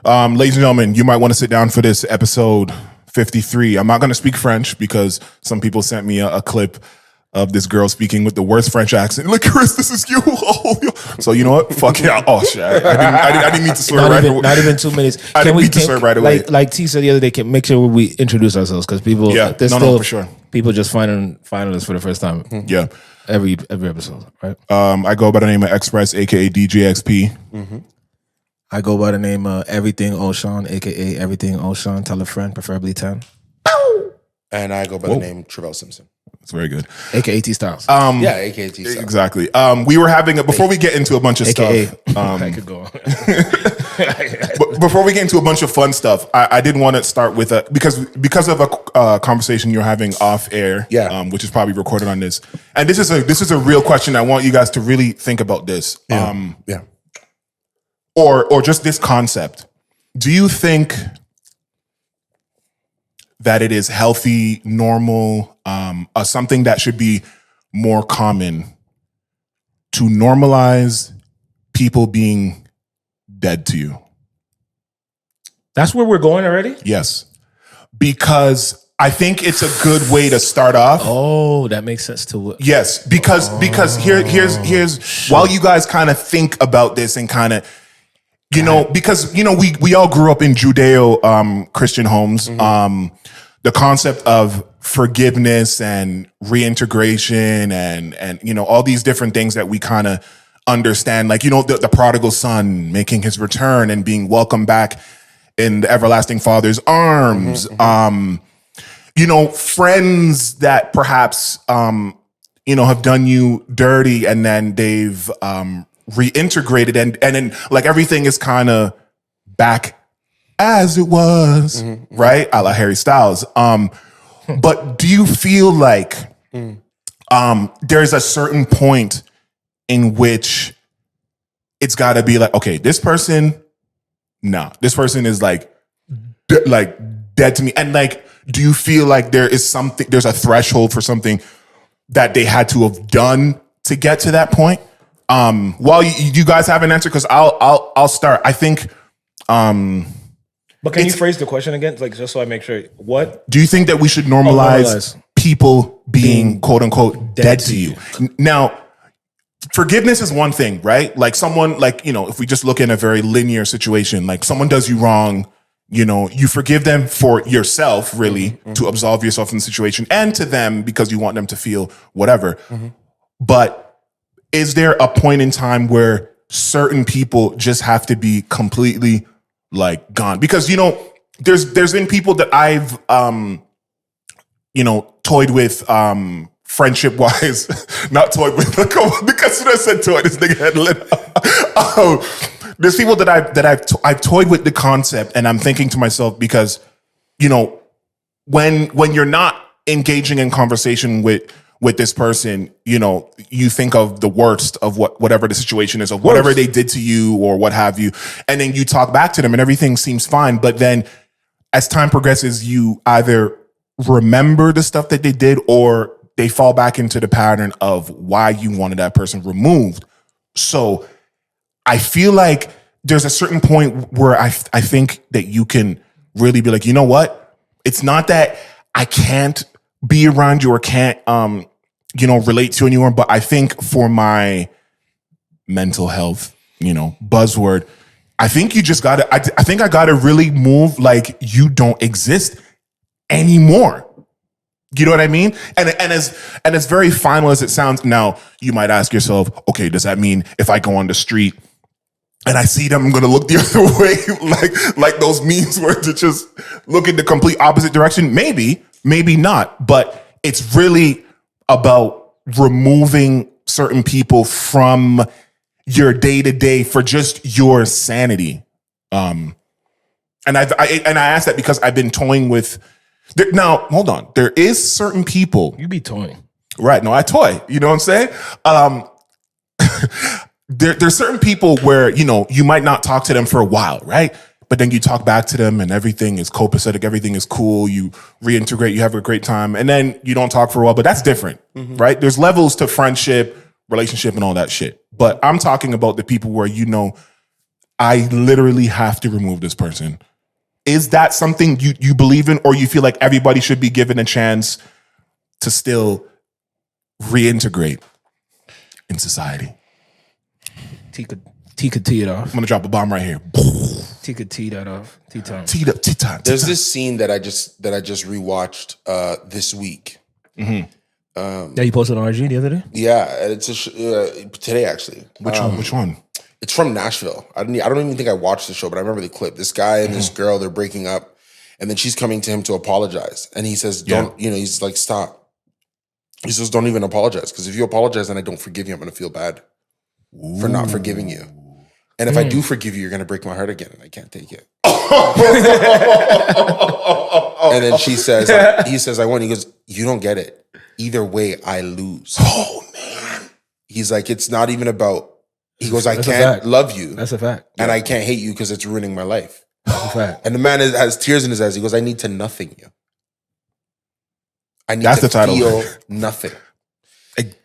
Ladies and gentlemen, you might want to sit down for this episode 53. I'm not going to speak French because some people sent me a clip of this girl speaking with the worst French accent. Like, Chris, this is you. So you know what? Fuck yeah. Oh shit. I didn't mean to swear right away. Not even 2 minutes. I didn't mean to swear right away. Like T said the other day, can make sure we introduce ourselves because people. Yeah. For sure. People just finding us for the first time. Yeah. Every episode, right? I go by the name of Express, aka DJXP. I go by the name of EverythingOShauN, aka EverythingOShauN. Tell a friend, preferably 10. And I go by the name Trivelle Simpson. That's very good. AKA T Styles. AKA T Styles. Exactly. We were having before we get into a bunch of AKA, stuff. I could go on. But before we get into a bunch of fun stuff, I did want to start with because of a conversation you're having off air, which is probably recorded on this. And this is a real question. I want you guys to really think about this. Or just this concept. Do you think that it is healthy, normal, something that should be more common to normalize people being dead to you? That's where we're going already? Yes. Because I think it's a good way to start off. Oh, that makes sense to what? Yes, because here's while you guys kind of think about this and kind of because we all grew up in Judeo Christian homes. The concept of forgiveness and reintegration and all these different things that we kind of understand, like the prodigal son making his return and being welcomed back in the everlasting Father's arms. Friends that perhaps have done you dirty and then they've reintegrated and then like everything is kind of back as it was, right? A la Harry Styles. But do you feel like there's a certain point in which it's got to be like, okay, this person is like dead to me. And like, do you feel like there's a threshold for something that they had to have done to get to that point? While you guys have an answer, because I'll start. I think. But can you phrase the question again, like just so I make sure? What do you think that we should normalize people being quote unquote dead to you? Now, forgiveness is one thing, right? Like someone, if we just look in a very linear situation, like someone does you wrong, you forgive them for yourself, really, to absolve yourself from the situation, and to them because you want them to feel whatever. But is there a point in time where certain people just have to be completely like gone? Because there's been people that I've toyed with friendship wise, not toyed with because when I said toyed, this nigga had lit up. There's people that I've toyed with the concept, and I'm thinking to myself, because when you're not engaging in conversation with this person, you think of the worst of whatever the situation is, of whatever they did to you or what have you. And then you talk back to them and everything seems fine. But then as time progresses, you either remember the stuff that they did or they fall back into the pattern of why you wanted that person removed. So I feel like there's a certain point where I think that you can really be like, you know what? It's not that I can't be around you or can't, relate to anyone. But I think for my mental health, buzzword, I think you just gotta, I think I gotta really move like you don't exist anymore. You know what I mean? And as very final as it sounds, now you might ask yourself, okay, does that mean if I go on the street and I see them, I'm gonna look the other way, like those memes where to just look in the complete opposite direction? Maybe not. But it's really about removing certain people from your day-to-day for just your sanity. And I ask that because I've been toying with. Now, hold on. There is certain people. You be toying. Right. No, I toy. You know what I'm saying? There's certain people where, you might not talk to them for a while, right? But then you talk back to them and everything is copacetic, everything is cool, you reintegrate, you have a great time, and then you don't talk for a while, but that's different, right? There's levels to friendship, relationship, and all that shit. But I'm talking about the people where, I literally have to remove this person. Is that something you believe in, or you feel like everybody should be given a chance to still reintegrate in society? T could tee it off. I'm gonna drop a bomb right here. T could tee that off. T-time. T-time. There's this scene that I just rewatched this week. That you posted on RG the other day? Yeah, it's today actually. Which one? It's from Nashville. I don't even think I watched the show, but I remember the clip. This guy and this girl, they're breaking up, and then she's coming to him to apologize, and he says, "Don't," he's like, "Stop." He says, "Don't even apologize, because if you apologize and I don't forgive you, I'm gonna feel bad for not forgiving you. And if I do forgive you, you're gonna break my heart again, and I can't take it." And then he says, "I won." He goes, "You don't get it. Either way, I lose." Oh man. He's like, it's not even about. He goes, I can't love you. That's a fact. And I can't hate you because it's ruining my life. That's a fact. And the man has tears in his eyes. He goes, I need to nothing you. I need That's to the title. feel nothing.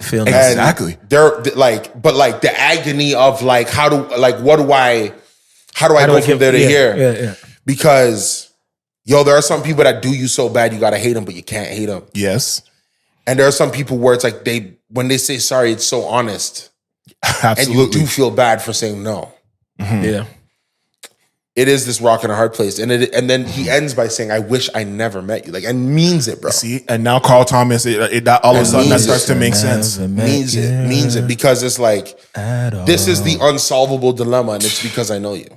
Feel Exactly. They're like, but like the agony of like, how do I go from there to here? Yeah. Because, there are some people that do you so bad, you got to hate them, but you can't hate them. Yes. And there are some people where it's like when they say sorry, it's so honest. Absolutely. And you do feel bad for saying no. Mm-hmm. Yeah. It is this rock and a hard place. And then he ends by saying, I wish I never met you. Like, and means it, bro. See, and now Carl Thomas, all of a sudden that starts to make sense. Means it. Because it's like, this is the unsolvable dilemma, and it's because I know you.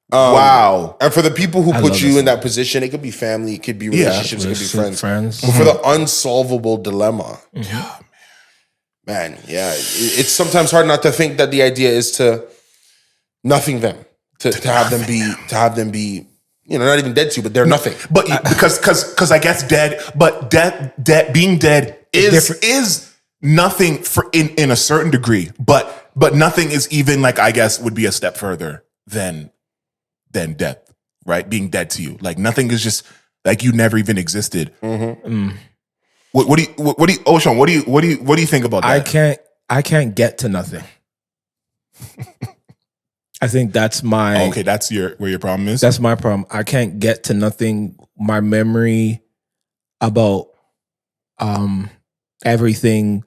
Wow. And for the people who put you in that position, it could be family, it could be relationships, it could be friends. But for the unsolvable dilemma, man, it's sometimes hard not to think that the idea is to nothing them, to have them be, not even dead to you, but they're nothing. But because I guess dead, but dead being dead is nothing in a certain degree, but nothing is even like, I guess, would be a step further than death, right? Being dead to you, like nothing is just like you never even existed. What do you OShauN? What do you think about that? I can't get to nothing. I think that's my that's where your problem is. That's my problem. I can't get to nothing. My memory about everything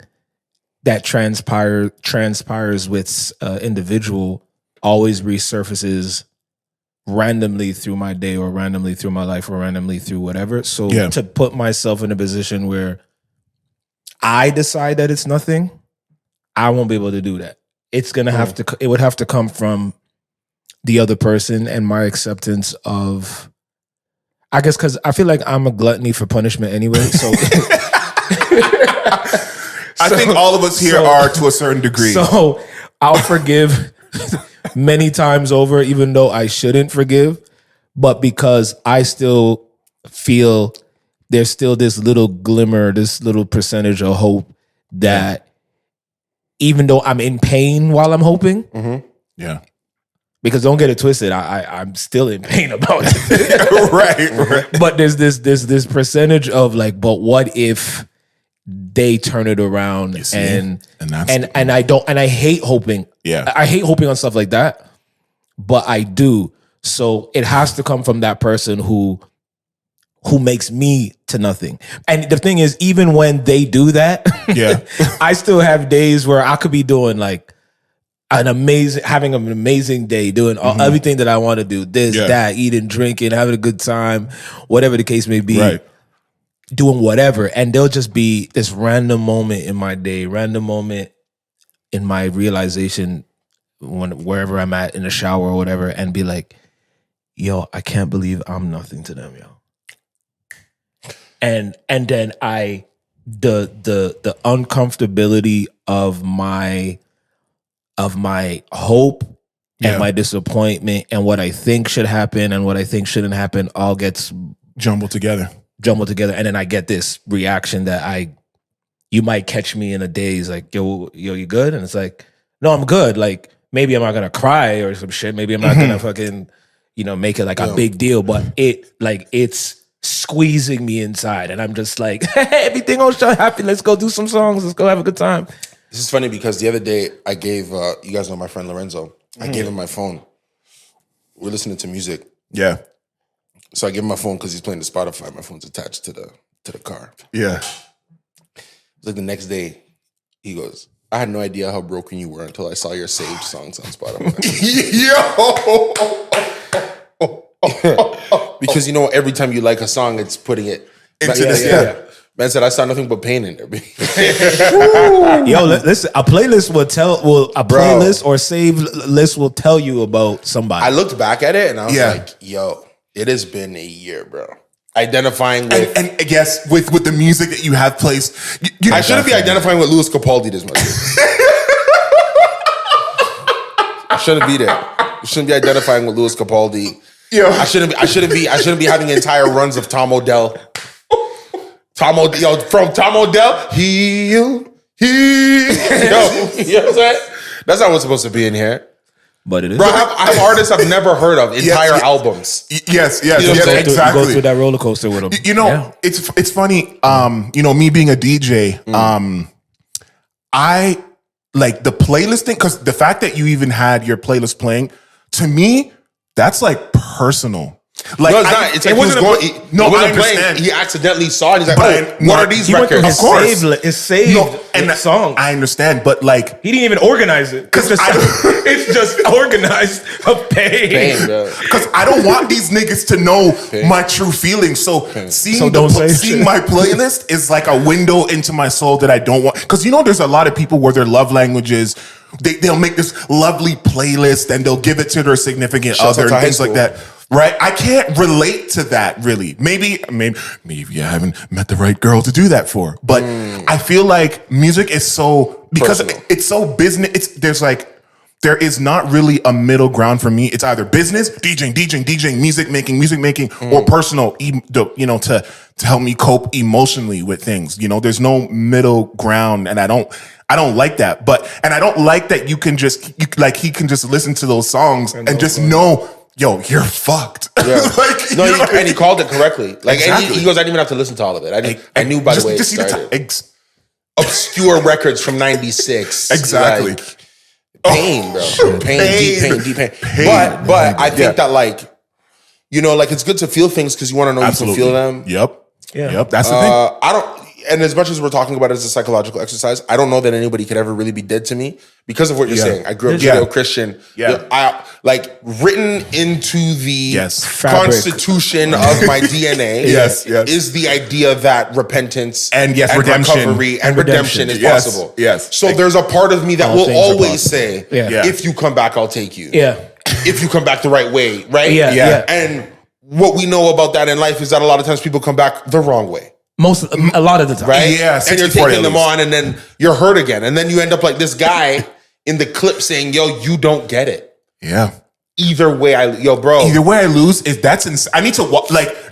that transpires with individual always resurfaces randomly through my day or randomly through my life or randomly through whatever. So to put myself in a position where I decide that it's nothing, I won't be able to do that. It's gonna have to. It would have to come from the other person and my acceptance of. I guess because I feel like I'm a gluttony for punishment anyway. So I think all of us here are to a certain degree. So I'll forgive many times over, even though I shouldn't forgive, but because I still feel there's still this little glimmer, this little percentage of hope that even though I'm in pain while I'm hoping, because don't get it twisted, I'm still in pain about it. right. But there's this percentage of like, but what if they turn it around and I hate hoping. Yeah. I hate hoping on stuff like that, but I do. So it has to come from that person who makes me to nothing. And the thing is, even when they do that, I still have days where I could be doing like having an amazing day, doing everything that I want to do, that, eating, drinking, having a good time, whatever the case may be. Right. Doing whatever, and there'll just be this random moment in my day, random moment in my realization wherever I'm at in the shower or whatever, and be like, yo, I can't believe I'm nothing to them, yo. And then the uncomfortability of my hope and my disappointment and what I think should happen and what I think shouldn't happen all gets jumbled together, and then I get this reaction that you might catch me in a daze, like, yo, you good? And it's like, no, I'm good. Like, maybe I'm not gonna cry or some shit. Maybe I'm not gonna fucking, make it like a big deal. But it's squeezing me inside, and I'm just like, hey, everything OShauN happy. Let's go do some songs. Let's go have a good time. This is funny because the other day I gave you guys know my friend Lorenzo. I gave him my phone. We're listening to music. Yeah. So I give him my phone because he's playing the Spotify. My phone's attached to the car. Yeah. It's like the next day, he goes, I had no idea how broken you were until I saw your saved songs on Spotify. Yo. Because every time you like a song, it's putting it Into this, yeah. Man said I saw nothing but pain in there. Yo, listen, a playlist playlist or save list will tell you about somebody. I looked back at it and I was like, yo, it has been a year, bro. Identifying with and I guess with the music that you have placed, I shouldn't be identifying with Louis Capaldi this much. I shouldn't be there. You shouldn't be identifying with Louis Capaldi. Yo. I shouldn't be having entire runs of Tom Odell. From Tom Odell, yo, you know what I'm saying? That's not what's supposed to be in here. But it is. Bro, I have artists I've never heard of, entire albums. Yes, You know what I'm saying? exactly. Go through that roller coaster with them. It's funny. Me being a DJ, I like the playlist thing because the fact that you even had your playlist playing, to me, that's like personal. Like, No, it's not. It's like it wasn't he I wasn't playing. understand. He accidentally saw it. He's like, But what are these he went records? through- of course. It's saved and songs. I understand, but like, He didn't even organize it. It's just organized of pain. bro. because I don't want these niggas to know my true feelings. So seeing say my playlist is like a window into my soul that I don't want. Because there's a lot of people where their love languages, they'll make this lovely playlist and they'll give it to their significant other and things like that. Right? I can't relate to that really. Maybe I haven't met the right girl to do that for. But I feel like music is so, because Personal. it's so business, there is not really a middle ground for me. It's either business, DJing, music making, or personal, to help me cope emotionally with things. There's no middle ground, and I don't like that. And I don't like that he can just listen to those songs and just know, yo, you're fucked. Yeah. And he called it correctly. Like, Exactly. and he goes, I didn't even have to listen to all of it. I knew by the way it started. Obscure records from 96. Exactly. Like, pain, bro. Deep pain. But I think that like it's good to feel things because you want to know Absolutely. you can feel them. Yep. That's the thing. And as much as we're talking about it as a psychological exercise, I don't know that anybody could ever really be dead to me because of what you're saying. I grew up Judeo-Christian. Yeah. I written into the Fabric. constitution of my DNA is the idea that repentance and redemption. recovery and redemption is Yes. possible. Yes. So there's a part of me that All will things are always possible. say, Yeah. if you come back, I'll take you. Yeah. If you come back the right way, right? Yeah. And what we know about that in life is that a lot of times people come back the wrong way. A lot of the time. Right? Yeah, And you're 60-40 taking at them least. on and then you're hurt again. And then you end up like this guy in the clip saying, yo, you don't get it. Yeah. Either way, bro. Either way I lose, that's insane. I need to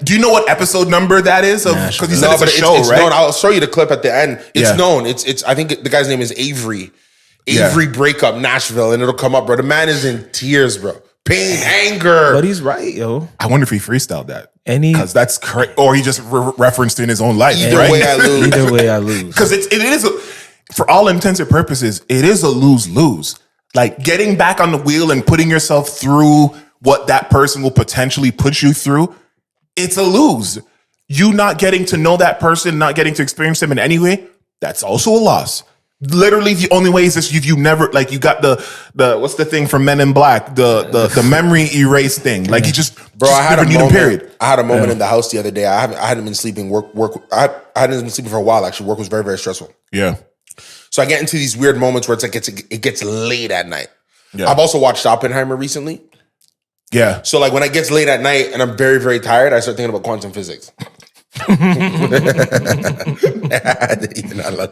do you know what episode number that is? Because you said it's a show, it's right? known. I'll show you the clip at the end. It's Yeah. known. It's I think the guy's name is Avery. Avery Breakup Nashville, and it'll come up, bro. The man is in tears, bro. Pain, anger. But he's right, yo. I wonder if he freestyled that. Because that's correct. Or he just referenced in his own life. Either right? way I lose. Either way I lose. Because it is, for all intents and purposes, it is a lose-lose. Like getting back on the wheel and putting yourself through what that person will potentially put you through, it's a lose. You not getting to know that person, not getting to experience them in any way, that's also a loss. Literally, the only way is this: you never you got the what's the thing from Men in Black, the memory erase thing. Like you just I had a never knew moment. them, period. I had a moment in the house the other day. I hadn't been sleeping. I hadn't been sleeping for a while. Actually, work was very, very stressful. Yeah. So I get into these weird moments where it's like it gets late at night. Yeah. I've also watched Oppenheimer recently. Yeah. So like when it gets late at night and I'm very, very tired, I start thinking about quantum physics.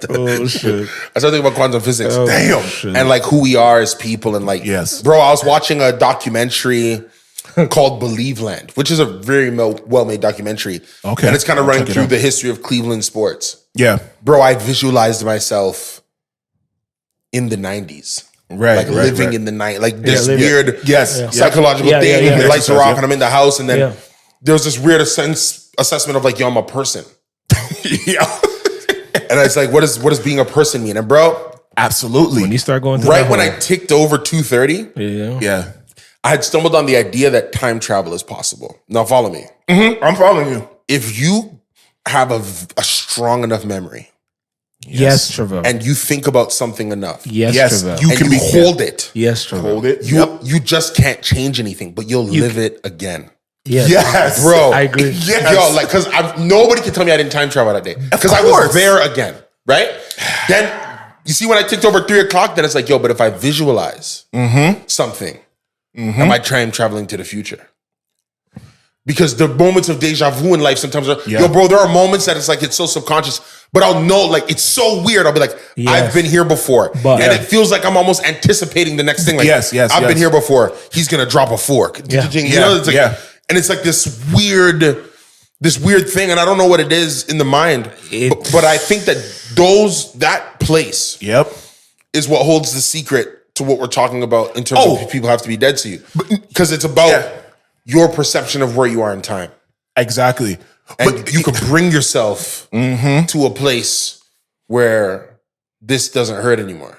Oh shit! I started thinking about quantum physics. Damn. Shit. And like who we are as people and like, Yes. bro, I was watching a documentary called Believe Land, which is a very well-made documentary. Okay. And it's kind of I'll running check it through out. the history of Cleveland sports. Yeah. Bro, I visualized myself in the 90s. Right. Living in the night, like this living- weird Yes. psychological Yeah, thing. yeah, And the yeah. lights are off and I'm in the house. And then Yeah. there was this weird assessment of like, yo, I'm a person. Yeah. And it's like, what does being a person mean? And bro, Absolutely. When you start going to Right when I ticked over 2:30, yeah. I had stumbled on the idea that time travel is possible. Now follow me. I'm following you. If you have a strong enough memory, Yes, Trevor. and you think about something enough, Yes, Trevor. you and can you hold it, Yes, Trevor. hold it. you just can't change anything, but you'll live it again. Yes, Bro, I agree. Yes. Yo, like, because nobody can tell me I didn't time travel that day because I was there again, right? Then you see when I ticked over 3:00, then it's like, yo, but if I visualize something, am I time traveling to the future? Because the moments of deja vu in life sometimes are, yo, bro, there are moments that it's like it's so subconscious, but I'll know, like, it's so weird. I'll be like, I've been here before, But- and it feels like I'm almost anticipating the next thing. Like, I've been here before. He's gonna drop a fork. You know, it's like, and it's like this weird thing, and I don't know what it is in the mind, but I think that that place, is what holds the secret to what we're talking about in terms of people have to be dead to you, because it's about your perception of where you are in time. Exactly. And But you can bring yourself to a place where this doesn't hurt anymore.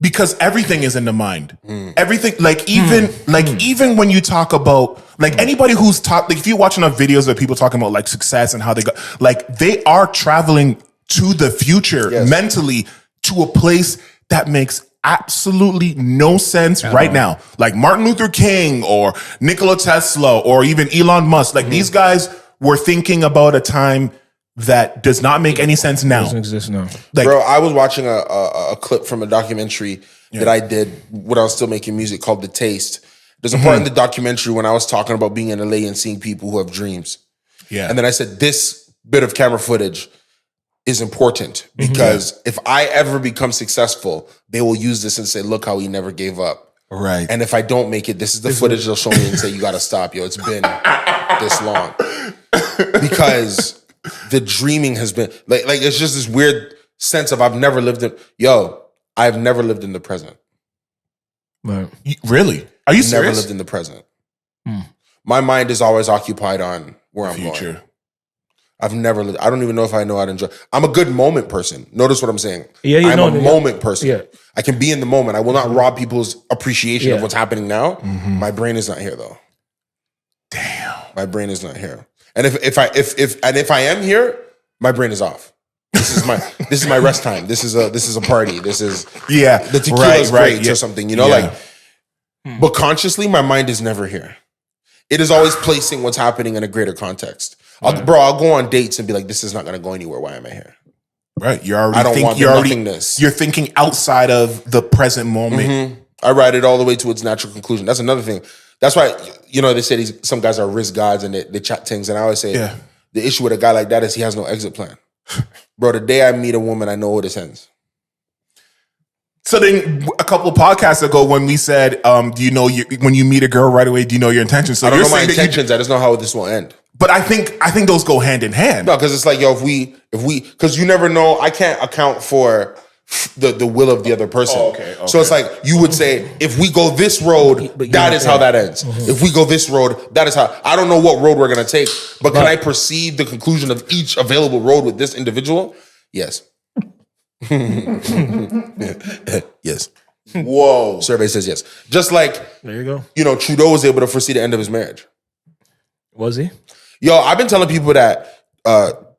Because everything is in the mind. Everything, like even when you talk about, like, anybody who's taught, like, if you're watching enough videos of people talking about like success and how they got, like, they are traveling to the future mentally to a place that makes absolutely no sense right now. Like Martin Luther King or Nikola Tesla or even Elon Musk. Like, these guys were thinking about a time that does not make any sense now. Doesn't exist now. Like, Bro, I was watching a clip from a documentary that I did when I was still making music called The Taste. There's a part in the documentary when I was talking about being in LA and seeing people who have dreams. And then I said, this bit of camera footage is important because if I ever become successful, they will use this and say, look how he never gave up. right. And if I don't make it, this is the footage they'll show me and say, you got to stop, yo. It's been this long. Because the dreaming has been, like it's just this weird sense of I've never lived in the present. Right. Really? Are you serious? Never lived in the present. My mind is always occupied on where I'm going. I've never lived. I don't even know if I know how to enjoy. I'm a good moment person. Notice what I'm saying. I'm a moment person. Yeah. I can be in the moment. I will not rob people's appreciation of what's happening now. My brain is not here though. Damn. My brain is not here. And if I am here, my brain is off. This is my rest time. This is a party. This is the tequila is great or something. You know, but consciously, my mind is never here. It is always placing what's happening in a greater context. I'll go on dates and be like, this is not going to go anywhere. Why am I here? Right. You're already I don't want the nothingness. You're thinking outside of the present moment. I ride it all the way to its natural conclusion. That's another thing. That's why, they say some guys are risk gods and they chat things. And I always say, the issue with a guy like that is he has no exit plan. Bro, the day I meet a woman, I know where this ends. So then a couple of podcasts ago when we said, do you know when you meet a girl right away, do you know your intentions? So I don't know my intentions. I just know how this will end. But I think those go hand in hand. No, because it's like, yo, if we, because you never know, I can't account for the will of the other person. Okay. So it's like, you would say, if we go this road, that is how that ends. If we go this road, that is how, I don't know what road we're going to take, but can I perceive the conclusion of each available road with this individual? Yes. Yes. Whoa. Survey says yes. Just like, There you go. Trudeau was able to foresee the end of his marriage. Was he? Yo, I've been telling people that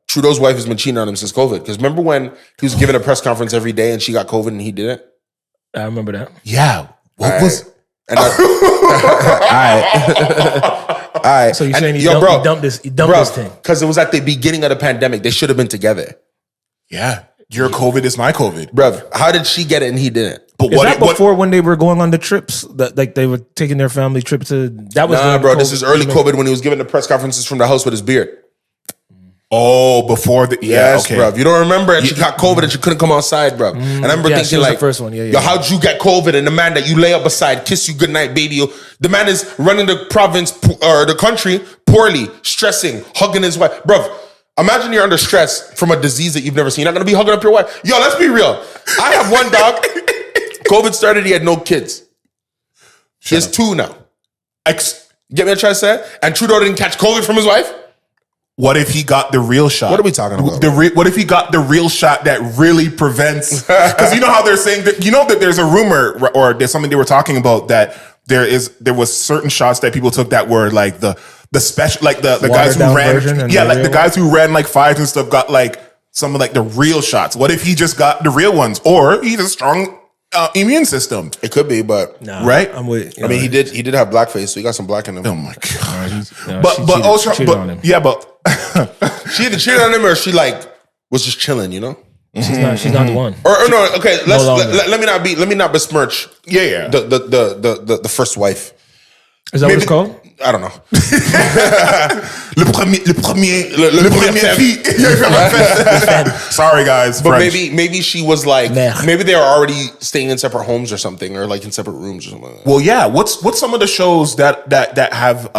Trudeau's wife has been cheating on him since COVID. Because remember when he was giving a press conference every day and she got COVID and he didn't? I remember that. Yeah. What was? And all right. So you're saying he dumped this thing? Because it was at the beginning of the pandemic. They should have been together. Yeah. Your COVID is my COVID. Bro, how did she get it and he didn't? But Is that before when they were going on the trips? That like they were taking their family trip to that was bro. This is early COVID when he was giving the press conferences from the house with his beard. Oh, before the yes, bro. You don't remember and she got COVID and she couldn't come outside, bro. And I remember thinking like, the first one. Yo, how'd you get COVID? And the man that you lay up beside, kiss you goodnight, baby. The man is running the province or the country poorly, stressing, hugging his wife, bro. Imagine you're under stress from a disease that you've never seen. You're not gonna be hugging up your wife. Yo, let's be real. I have one dog. COVID started, he had no kids. He has two now. Get me what I'm trying to say? And Trudeau didn't catch COVID from his wife? What if he got the real shot? What are we talking about? What if he got the real shot that really prevents? Because you know how they're saying that. You know that there's a rumor or there's something they were talking about that there was certain shots that people took that were like the special, like the guys who ran, like the guys who ran like fives and stuff got like some of like the real shots. What if he just got the real ones, or he's a strong immune system? It could be, but right. I'm with. I mean, he did have blackface, so he got some black in him. Oh my god! She cheated on him. Yeah, but she either cheated on him or she like was just chilling, you know. She's not the one. Or no, okay. Let me not besmirch. Yeah. The first wife. Is that what it's called? I don't know. le premier Sorry, guys. But French. maybe she was like, Merde. maybe they were already staying in separate homes or something, or like in separate rooms or something like that. Well, yeah. What's some of the shows that have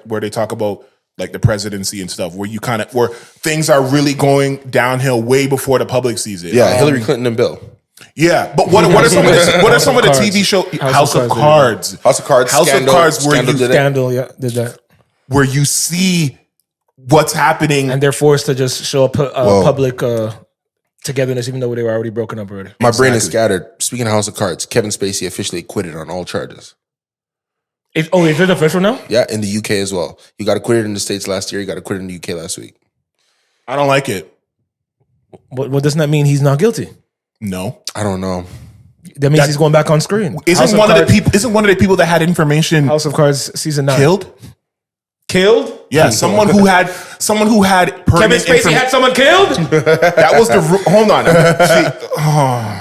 where they talk about like the presidency and stuff, where things are really going downhill way before the public sees it? Yeah, Hillary Clinton and Bill. Yeah, but what are some of the TV shows? House of Cards. House of Cards. Scandal, yeah, did that. Where you see what's happening, And they're forced to just show up public togetherness, even though they were already broken up already. My brain is scattered. Speaking of House of Cards, Kevin Spacey officially acquitted on all charges. Is it official now? Yeah, in the UK as well. He got acquitted in the States last year. He got acquitted in the UK last week. I don't like it. What doesn't that mean he's not guilty? No, I don't know. That means he's going back on screen. Isn't one of the people that had information House of Cards season 9 killed? Killed? Yeah, someone who had permanent Kevin Spacey had someone killed? That was hold on.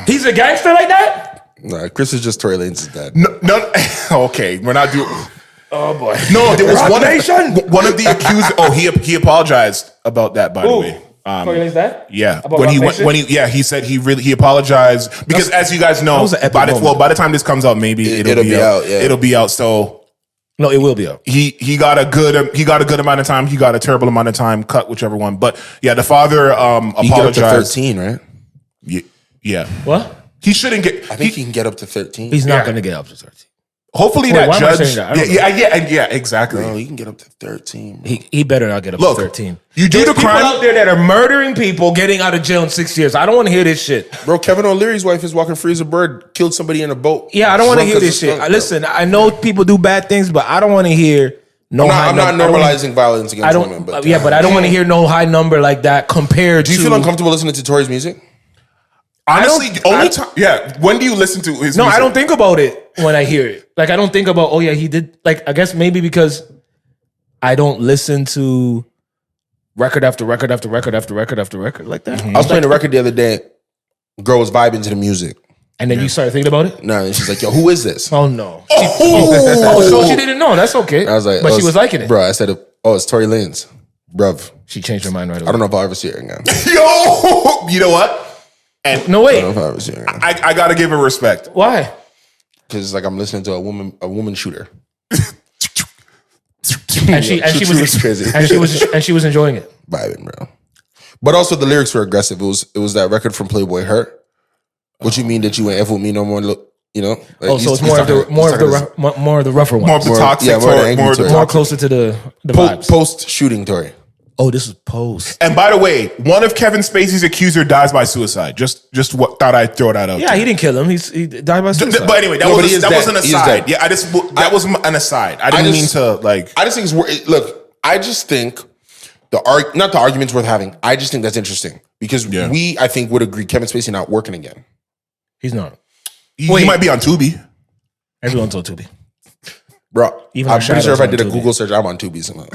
He's a gangster like that? Nah, Chris is just Tory Lanez's dad. No, okay, we're not doing. Oh boy. No, there was one of the accused. Oh, he apologized about that, by the way. Tory Lanez's dad? Yeah, About he said he apologized because, as you guys know, by the time this comes out, maybe it'll be out. Yeah. It'll be out. So no, it will be out. He got a good amount of time. He got a terrible amount of time. Cut whichever one. But yeah, the father apologized. He got up to 13, right? Yeah. What? He shouldn't get. I think he can get up to 13. He's not going to get up to 13. Hopefully Wait, that judge. Yeah, exactly. No, he can get up to 13. Bro. He better not get up to 13. You do the crime out there that are murdering people, getting out of jail in 6 years. I don't want to hear this shit. Bro, Kevin O'Leary's wife is walking free as a bird, killed somebody in a boat. Yeah, I don't want to hear this shit. Listen, I know people do bad things, but I don't want to hear I'm not normalizing violence against women. But but I don't want to hear no high number like that compared to. Do you feel uncomfortable listening to Tory's music? Honestly, only time. Yeah. When do you listen to his music? No, I don't think about it when I hear it. Like, I don't think about, oh yeah, he did. Like, I guess maybe because I don't listen to record after record after record after record after record like that. I was playing a record the other day. Girl was vibing to the music. And then you started thinking about it? No, and she's like, yo, who is this? Oh no. So she didn't know. That's okay. I was like, but she was liking it. Bro, I said, oh, it's Tory Lanez. Bruv. She changed her mind right away. I don't know if I'll ever see her again. Yo, you know what? And no way. I don't know if I'll ever see her again. I gotta give her respect. Why? Because it's like I'm listening to a woman shooter. and she was crazy. and she was enjoying it. Vibing, bro. But also the lyrics were aggressive. It was that record from Playboy Hurt. What you mean that you ain't F with me no more? You know. Like, so it's more of the rougher ones. More of the toxic. More closer to the vibes. Post shooting Tory. Oh, this is post. And by the way, one of Kevin Spacey's accuser dies by suicide. Just what thought I'd throw that out. Yeah, he didn't kill him. He died by suicide. But anyway, that was an aside. Yeah, that was an aside. I didn't mean to like. I just think it's look. I just think not the argument's worth having. I just think that's interesting because I think would agree Kevin Spacey not working again. He's not. He might be on Tubi. Everyone's on Tubi. Bro, I'm pretty sure if I did a Google search, I'm on Tubi somehow.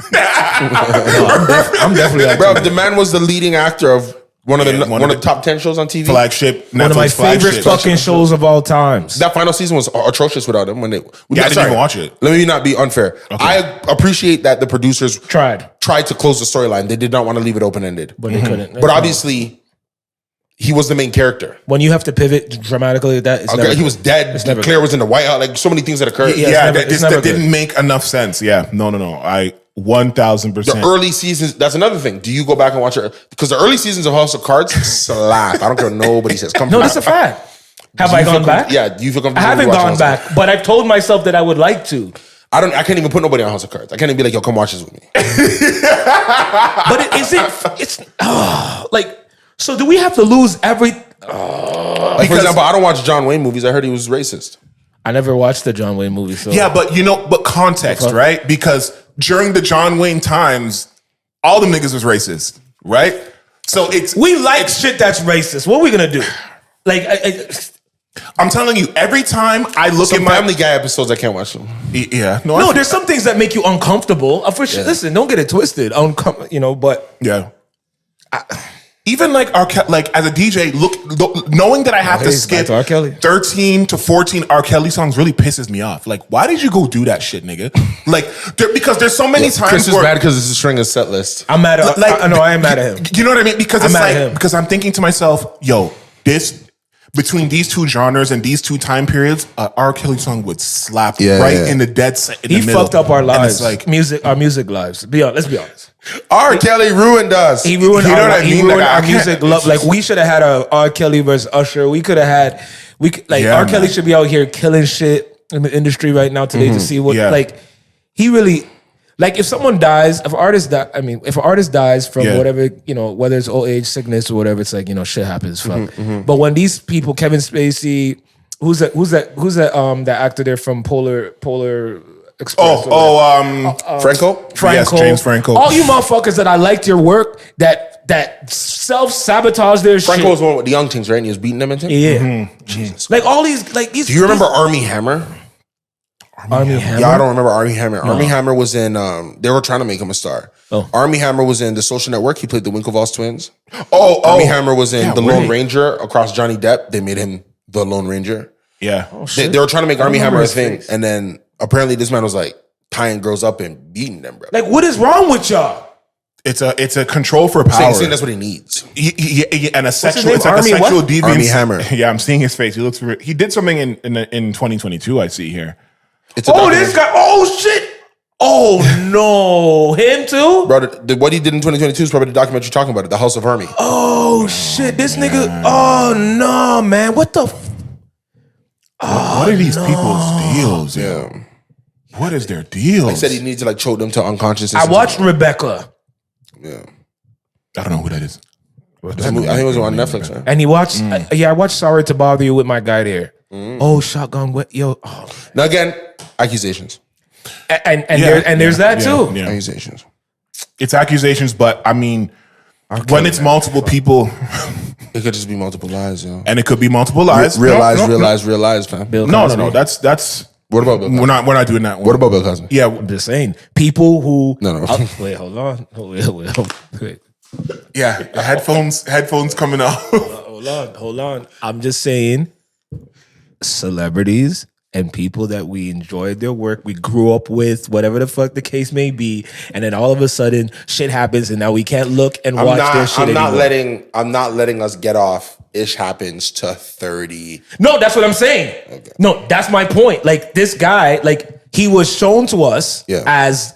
I'm definitely on Bro, the man was the leading actor of one of the top 10 shows on TV. Flagship. One of my favorite fucking shows of all times. That final season was atrocious without him. I didn't even watch it. Let me not be unfair. Okay. I appreciate that the producers tried to close the storyline. They did not want to leave it open-ended. But they couldn't. But obviously, he was the main character. When you have to pivot dramatically like that, he was dead. Claire was in the White House. Like so many things that occurred. That didn't make enough sense. Yeah, no. I 1000%. The early seasons. That's another thing. Do you go back and watch it? Because the early seasons of House of Cards slap. I don't care what nobody says. No, that's a fact. Have I gone back? Yeah. Do you feel comfortable? I haven't gone back, but I've told myself that I would like to. I can't even put nobody on House of Cards. I can't even be like, yo, come watch this with me. But it's like, so do we have to lose every? Like, for example, I don't watch John Wayne movies. I heard he was racist. I never watched the John Wayne movie. So Yeah, but but context, right? Because during the John Wayne times, all them niggas was racist, right? So we like shit that's racist. What are we gonna do? Like, I'm telling you, every time I look at my Family Guy episodes, I can't watch them. yeah, no, there's some things that make you uncomfortable. For sure. Listen, don't get it twisted. But yeah. Even like like as a DJ, knowing that I have to skip R. Kelly. 13 to 14 R. Kelly songs really pisses me off. Like, why did you go do that shit, nigga? Like, because there's so many times Chris is mad because it's a string of set list. I'm mad at I am mad at him. You know what I mean? Because I'm mad at him. because I'm thinking to myself, yo, between these two genres and these two time periods, R. Kelly song would slap in the dead in He the middle. fucked up our lives, like our music lives. Let's be honest. R. Kelly ruined us. He ruined He ruined our music love. Like, we should have had a R. Kelly versus Usher. We could have had. R. Kelly should be out here killing shit in the industry right now today to see what he really. Like, if someone dies, if an artist dies from whatever, whether it's old age, sickness, or whatever, it's like, shit happens. But when these people, Kevin Spacey, who's that actor there from Polar Express? Franco? Yes, James Franco. All you motherfuckers that I liked your work that self-sabotage their shit. Franco was one with the Young Things, right? And he was beating them into? Yeah. Jesus. Like, all these, Do you remember Armie Hammer? Armie Hammer? Yeah, I don't remember Armie Hammer. No. Armie Hammer was in, they were trying to make him a star. Oh. Armie Hammer was in The Social Network. He played the Winklevoss twins. Armie Hammer was in The Lone Ranger across Johnny Depp. They made him the Lone Ranger. Yeah. They were trying to make Armie Hammer a thing. And then apparently this man was like tying girls up and beating them, bro. Like, what is wrong with y'all? It's a control for power. Saying that's what he needs. And a sexual, name? it's like Armie a sexual what? deviance. Armie Hammer. Yeah, I'm seeing his face. He did something in 2022. I see here. This guy! Oh shit! Oh no, him too, bro. What he did in 2022 is probably the documentary you're talking about, it, The House of Armie. Oh shit! This nigga! Oh no, man! What the? What are these people's deals? Yeah. What is their deal? He said he needs to like choke them to unconscious. I watched Rebecca. Yeah. I don't know who that is. I think it was on Netflix, man. And he watched. I watched Sorry to Bother You with my guy there. Oh, Shotgun. Yo. Oh. Now again, accusations. And there's that too. Yeah. Accusations. It's accusations, but I mean, when it's multiple people, it could just be multiple lies, yo. And it could be multiple lies. Real lies, fam. No. That's. What about Bill Cosby? We're not doing that one. What about Bill Cosby? Yeah, I'm just saying. People who no. Wait, hold on. Wait. Yeah, the headphones coming out. Hold on. I'm just saying, celebrities and people that we enjoyed their work, we grew up with, whatever the fuck the case may be, and then all of a sudden shit happens, and now we can't look and watch their shit anymore. I'm not letting us get off. Ish happens to 30. No, that's what I'm saying. Okay. No, that's my point. Like, this guy, like, he was shown to us as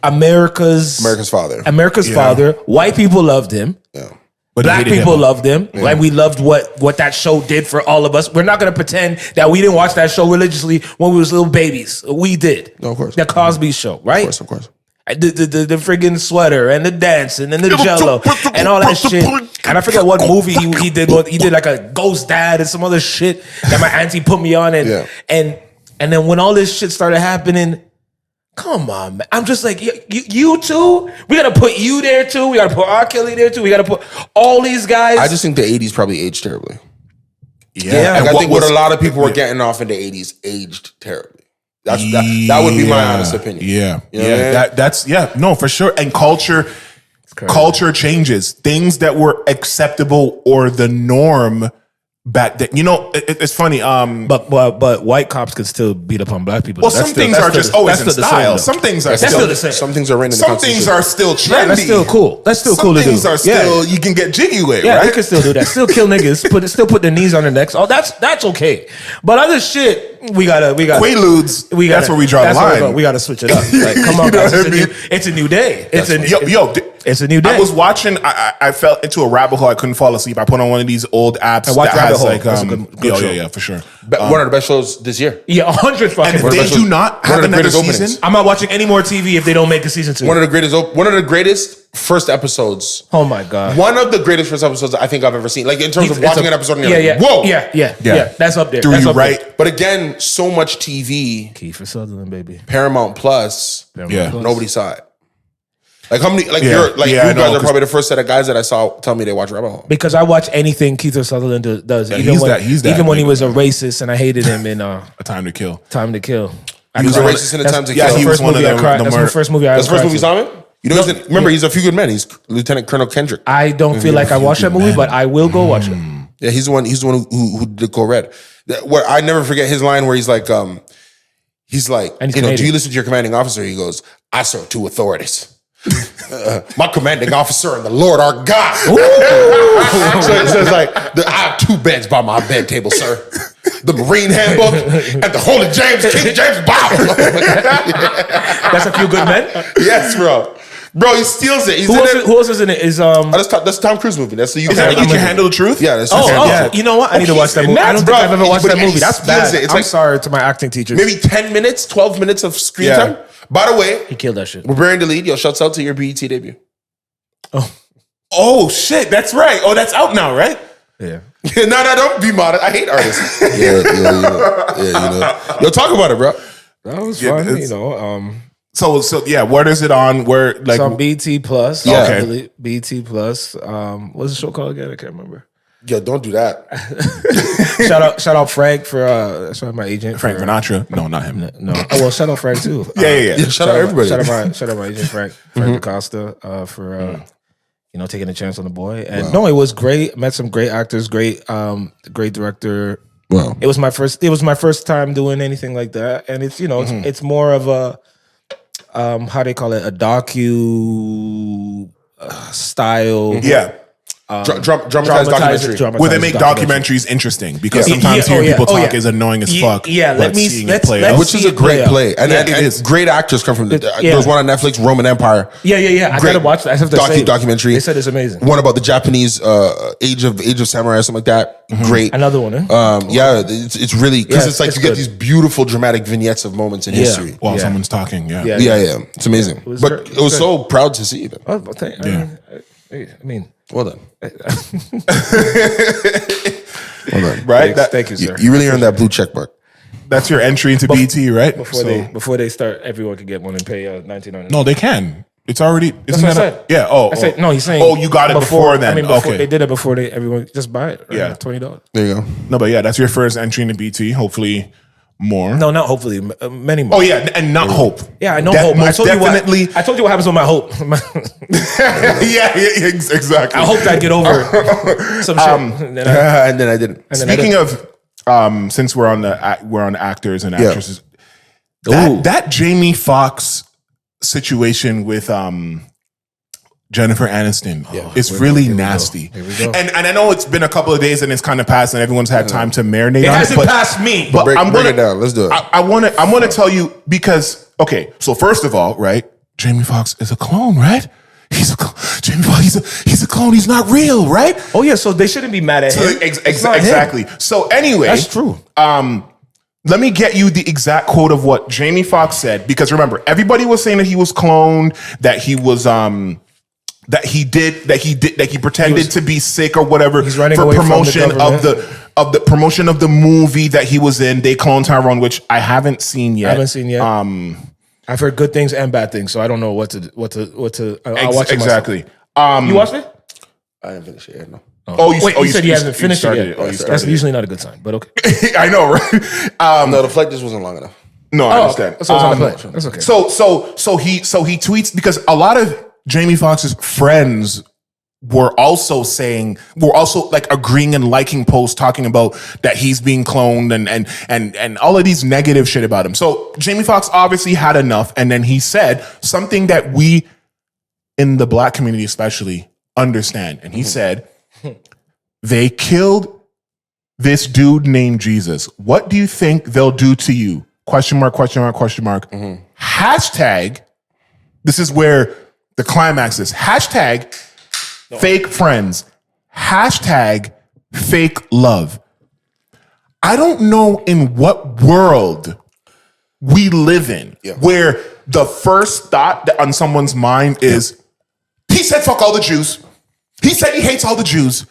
America's father. Father. White people loved him. Yeah. But black people loved him. Yeah. Like, we loved what that show did for all of us. We're not going to pretend that we didn't watch that show religiously when we was little babies. We did. No, of course. The Cosby Show, right? Of course. The friggin' sweater and the dancing and the jello and all that shit. And I forget what movie he did. He did like a Ghost Dad and some other shit that my auntie put me on. And then when all this shit started happening, come on, man. I'm just like, you too? We got to put you there too. We got to put R. Kelly there too. We got to put all these guys. I just think the 80s probably aged terribly. Yeah. Like, I think what a lot of people were getting off in the 80s aged terribly. That would be my honest opinion. Yeah. You know That's no, for sure. And culture changes. Things that were acceptable or the norm back then. You know, it's funny. But white cops could still beat up on black people. Well, some things are just always in style. Some things are still the same. Some things are written in the Some things are still trendy. Yeah, that's still cool. That's still cool to do. Some things are still you can get jiggy with. Yeah, right? they can still do that. Still kill niggas. Still put their knees on their necks. Oh, that's okay. But other shit, we gotta Quaaludes. That's where we draw the line. We gotta switch it up. Like, come on, guys. It's a new day. It's a new day. I was watching. I fell into a rabbit hole. I couldn't fall asleep. I put on one of these old apps I watched that has Rabbit like, Hole. That's a good show. yeah, for sure. One of the best shows this year. Yeah, 100 fucking. And they do not have one of the another greatest season. openings. I'm not watching any more TV if they don't make a season 2. One of the greatest first episodes. Oh my god. One of the greatest first episodes I think I've ever seen. Like in terms of It's watching an episode and you're yeah, like, yeah. whoa. Yeah. That's up there. Threw That's you up right. there. But again, so much TV, Kiefer Sutherland, baby. Paramount Plus, Yeah. nobody saw it. Like how many? Like Yeah. you're like Yeah, I you know, guys are 'cause- probably the first set of guys that I saw tell me they watch Rabbit Hole. Because I watch anything Kiefer Sutherland does. Even he's when, that- he's that even when he nigga. was a racist and I hated him in A Time to Kill. Time to Kill. He was a one of- racist in the That's- Time to yeah, Kill. he was First one of movie I the cried. That's murder- the first movie I That's the first movie you cried saw him in? You know, remember he's a Few Good Men. He's Lieutenant Colonel Kendrick. I don't feel like I watched that movie, but I will go watch it. Yeah, he's the one. He's the one who did Go Red. Where I never forget his line where he's like, And he's do you Canadian. listen to your commanding officer? He goes, I serve 2 authorities. My commanding officer and the Lord our God. So it's like, I have 2 beds by my bed table, sir. The Marine Handbook and the Holy King James Bible. That's A Few Good Men. Yes, bro. Bro, he steals it. He's Who in else, it. who else is in it? Is That's a Tom Cruise movie. That's the Is that You Can Handle the Truth? Yeah, that's you know what? I need to watch that movie. I don't think I've ever watched that movie. That's bad. It's I'm like sorry to my acting teachers. maybe 10 minutes, 12 minutes of screen Yeah. time. By the way, He killed that shit. we're bearing the lead. Yo, shouts out to your BET debut. Oh shit, that's right. Oh, that's out now, right? Yeah. No, don't be modest. I hate artists. Yeah. Yo, talk about it, bro. That was Yeah, fun. it's- So yeah, where is it on? Where like Some BT Plus. Yeah. Okay. BT Plus. What's the show called again? I can't remember. Yo, don't do that. Shout out Frank for shout out my agent. Frank for, Sinatra? No, not him. No. Oh well, shout out Frank too. Yeah. Shout out everybody. Shout out my agent Frank Acosta for taking a chance on the boy. And no, it was great. Met some great actors, great director. Wow. It was my first time doing anything like that. And it's it's more of a how they call it, a docu style. Yeah. Dramatized documentary. Where they make documentaries interesting because sometimes Yeah. hearing people Oh, talk yeah. is annoying as fuck. Yeah, but seeing it play out- Which is a great play. And, Yeah, and it is. great actors come from Yeah. There's one on Netflix, Roman Empire. Yeah. I Great gotta watch that. I have to say, documentary. They said it's amazing. One about the Japanese age of samurai or something like that. Great. Another one. Yeah, it's really because Yeah, it's like it's you get good. these beautiful dramatic vignettes of moments in history. While Yeah. someone's talking. Yeah. Yeah. It's amazing. was But great. it was so proud to see it. Oh, well, I mean, Well done. Right? thank you, sir. You really earned that blue check mark. That's your entry into BT, right? Before they start, everyone could get one and pay $19.99. No, they can. It's already. That's what I said. Yeah. Oh. I said no. He's saying. Oh, you got it before then. I mean, before Okay. they did it before everyone just buy it. Yeah. $20. There you go. No, but yeah, that's your first entry into BT. Hopefully, more. No, not hopefully. Many more. Oh yeah, and not hope. Yeah, I know That hope. I most told definitely. I told you what happens with my hope. yeah, exactly. I hoped I'd get over some shit. And then I- And then I didn't. and then I Speaking didn't. of, since we're on actors and actresses, that Jamie Foxx situation with Jennifer Aniston is really nasty. Here we go. And I know it's been a couple of days and it's kind of passed and everyone's had time to marinate It on hasn't it. But, passed me. but Break I'm gonna it down. Let's do it. I'm gonna tell you because so first of all, right, Jamie Foxx is a clone, right? He's a Jamie Foxx. He's a clone. He's not real, right? Oh yeah, so they shouldn't be mad at him. It's not him. Exactly. So anyway, That's true. let me get you the exact quote of what Jamie Foxx said, because remember, everybody was saying that he was cloned, that he was that he pretended to be sick or whatever He's running for away from the promotion government. of the promotion of the movie that he was in. They cloned Tyrone, which I haven't seen yet. I've heard good things and bad things, so I don't know what to. I'll watch it exactly. myself. You watched it? I didn't finish it yet. No. You said you haven't finished it yet. Oh, you That's started it. usually not a good sign, but okay. I know, right? No, the flight just wasn't long enough. No, I understand. So it's on the play. That's okay. So he tweets because a lot of Jamie Foxx's friends were also like agreeing and liking posts talking about that he's being cloned and all of these negative shit about him. So Jamie Foxx obviously had enough, and then he said something that we in the Black community especially understand, and he said, "They killed this dude named Jesus. What do you think they'll do to you?" Question mark, question mark, question mark. Hashtag, this is where the climax is hashtag fake friends, hashtag fake love. I don't know in what world we live in where the first thought that on someone's mind is, he said fuck all the Jews. He said he hates all the Jews.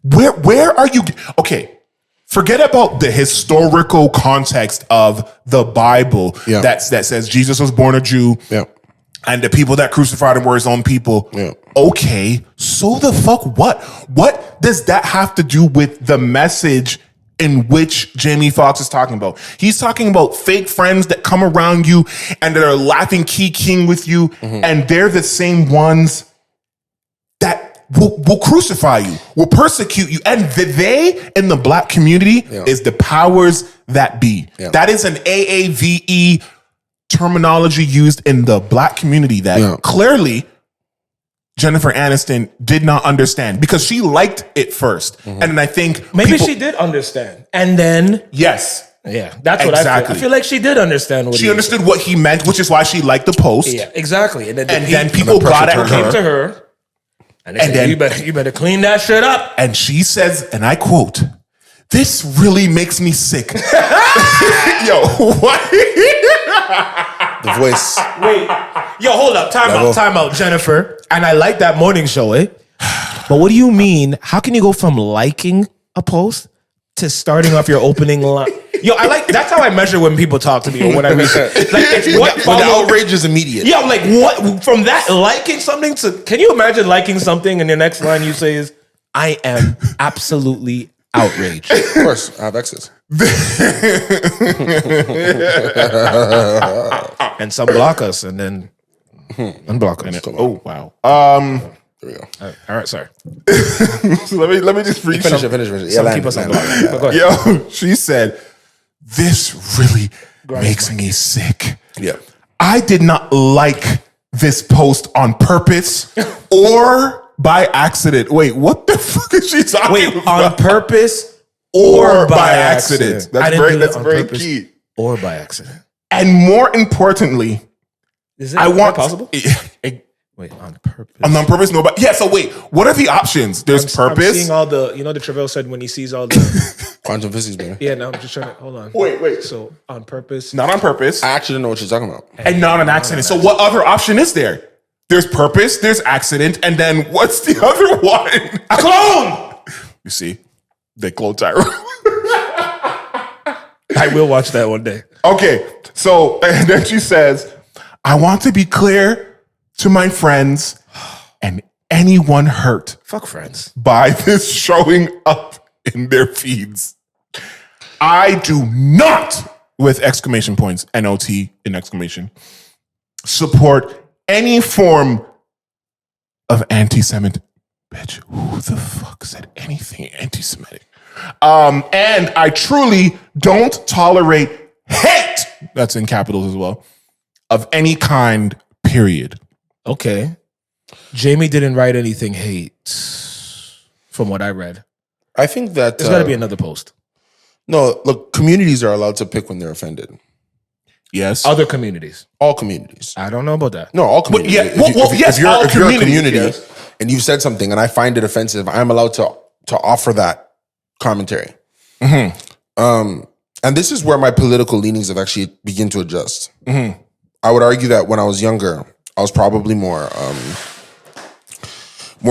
Where are you? Okay, forget about the historical context of the Bible that says Jesus was born a Jew and the people that crucified him were his own people. Yeah. Okay, so the fuck what? What does that have to do with the message in which Jamie Foxx is talking about? He's talking about fake friends that come around you and that are laughing king with you, and they're the same ones that will crucify you, will persecute you. And they in the black community is the powers that be. Yeah. That is an AAVE terminology used in the black community that clearly Jennifer Aniston did not understand because she liked it first. And then I think maybe she did understand. And then yes. Yeah, that's what I feel. I feel like she did understand what she understood what he meant, which is why she liked the post. Yeah, exactly. And then people got at came to her. And they said, you better clean that shit up. And she says, and I quote, "This really makes me sick." Yo, what? The voice. Wait. Yo, hold up. Time out, Jennifer. And I like that morning show, eh? But what do you mean? How can you go from liking a post to starting off your opening line? Yo, that's how I measure when people talk to me or when I research. Like, it's what but the outrage is immediate. Yeah, like what from that liking something to, can you imagine liking something and the next line you say is, I am absolutely outraged. Of course, I have access. And some block us and then unblock us. Oh wow. There we go. All right, sorry. So let me just finish it. Yeah, keep us on block. Yo, she said, "This really makes me sick." Yeah. I did not like this post on purpose or by accident. Wait, what the fuck is she talking about? On purpose or by accident. That's very key. Or by accident. And more importantly, is that possible? Wait, on purpose. On purpose, no. But yeah. So wait, what are the options? There's purpose. I'm seeing all the. You know, the Trivelle said when he sees all the quantum physics, man. Yeah. No, I'm just trying to hold on. Wait. So on purpose, not on purpose. I actually don't know what you're talking about. And not an accident. So what other option is there? There's purpose. There's accident, and then what's the other one? A clone. You see, they clone Tyrone. I will watch that one day. Okay. So and then she says, "I want to be clear to my friends and anyone hurt fuck friends by this showing up in their feeds. I do not," with exclamation points, NOT in exclamation, "support any form of anti-Semitic." Bitch, who the fuck said anything anti-Semitic? And I truly don't tolerate hate, that's in capitals as well, of any kind, period. Okay. Jamie didn't write anything hate from what I read. I think that there's got to be another post. No, look, communities are allowed to pick when they're offended. Yes. Other communities. All communities. I don't know about that. No, all communities. If you're a community and you've said something and I find it offensive, I'm allowed to offer that commentary. And this is where my political leanings have actually begun to adjust. I would argue that when I was younger, I was probably more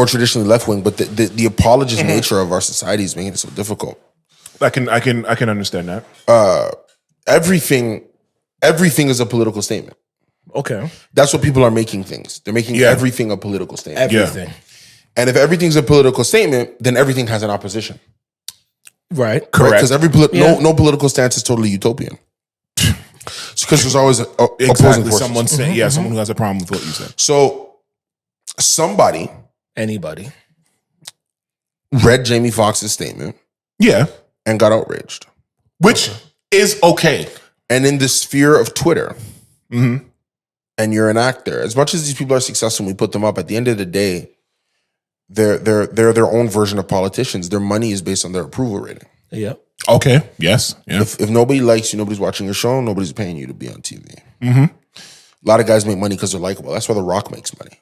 traditionally left wing, but the apologist nature of our society is making it so difficult. I can understand that. Everything is a political statement. Okay, that's what people are making things. They're making everything a political statement. Everything, and if everything's a political statement, then everything has an opposition. Right, correct. Because no political stance is totally utopian. Because there's always opposing forces. Someone saying, someone who has a problem with what you said. So anybody read Jamie Foxx's statement, and got outraged, which is okay. And in the sphere of Twitter, and you're an actor, as much as these people are successful, we put them up. At the end of the day, they're their own version of politicians. Their money is based on their approval rating. Yeah. Okay. Yes. Yeah. If nobody likes you, nobody's watching your show, nobody's paying you to be on TV. A lot of guys make money because they're likable. That's why The Rock makes money.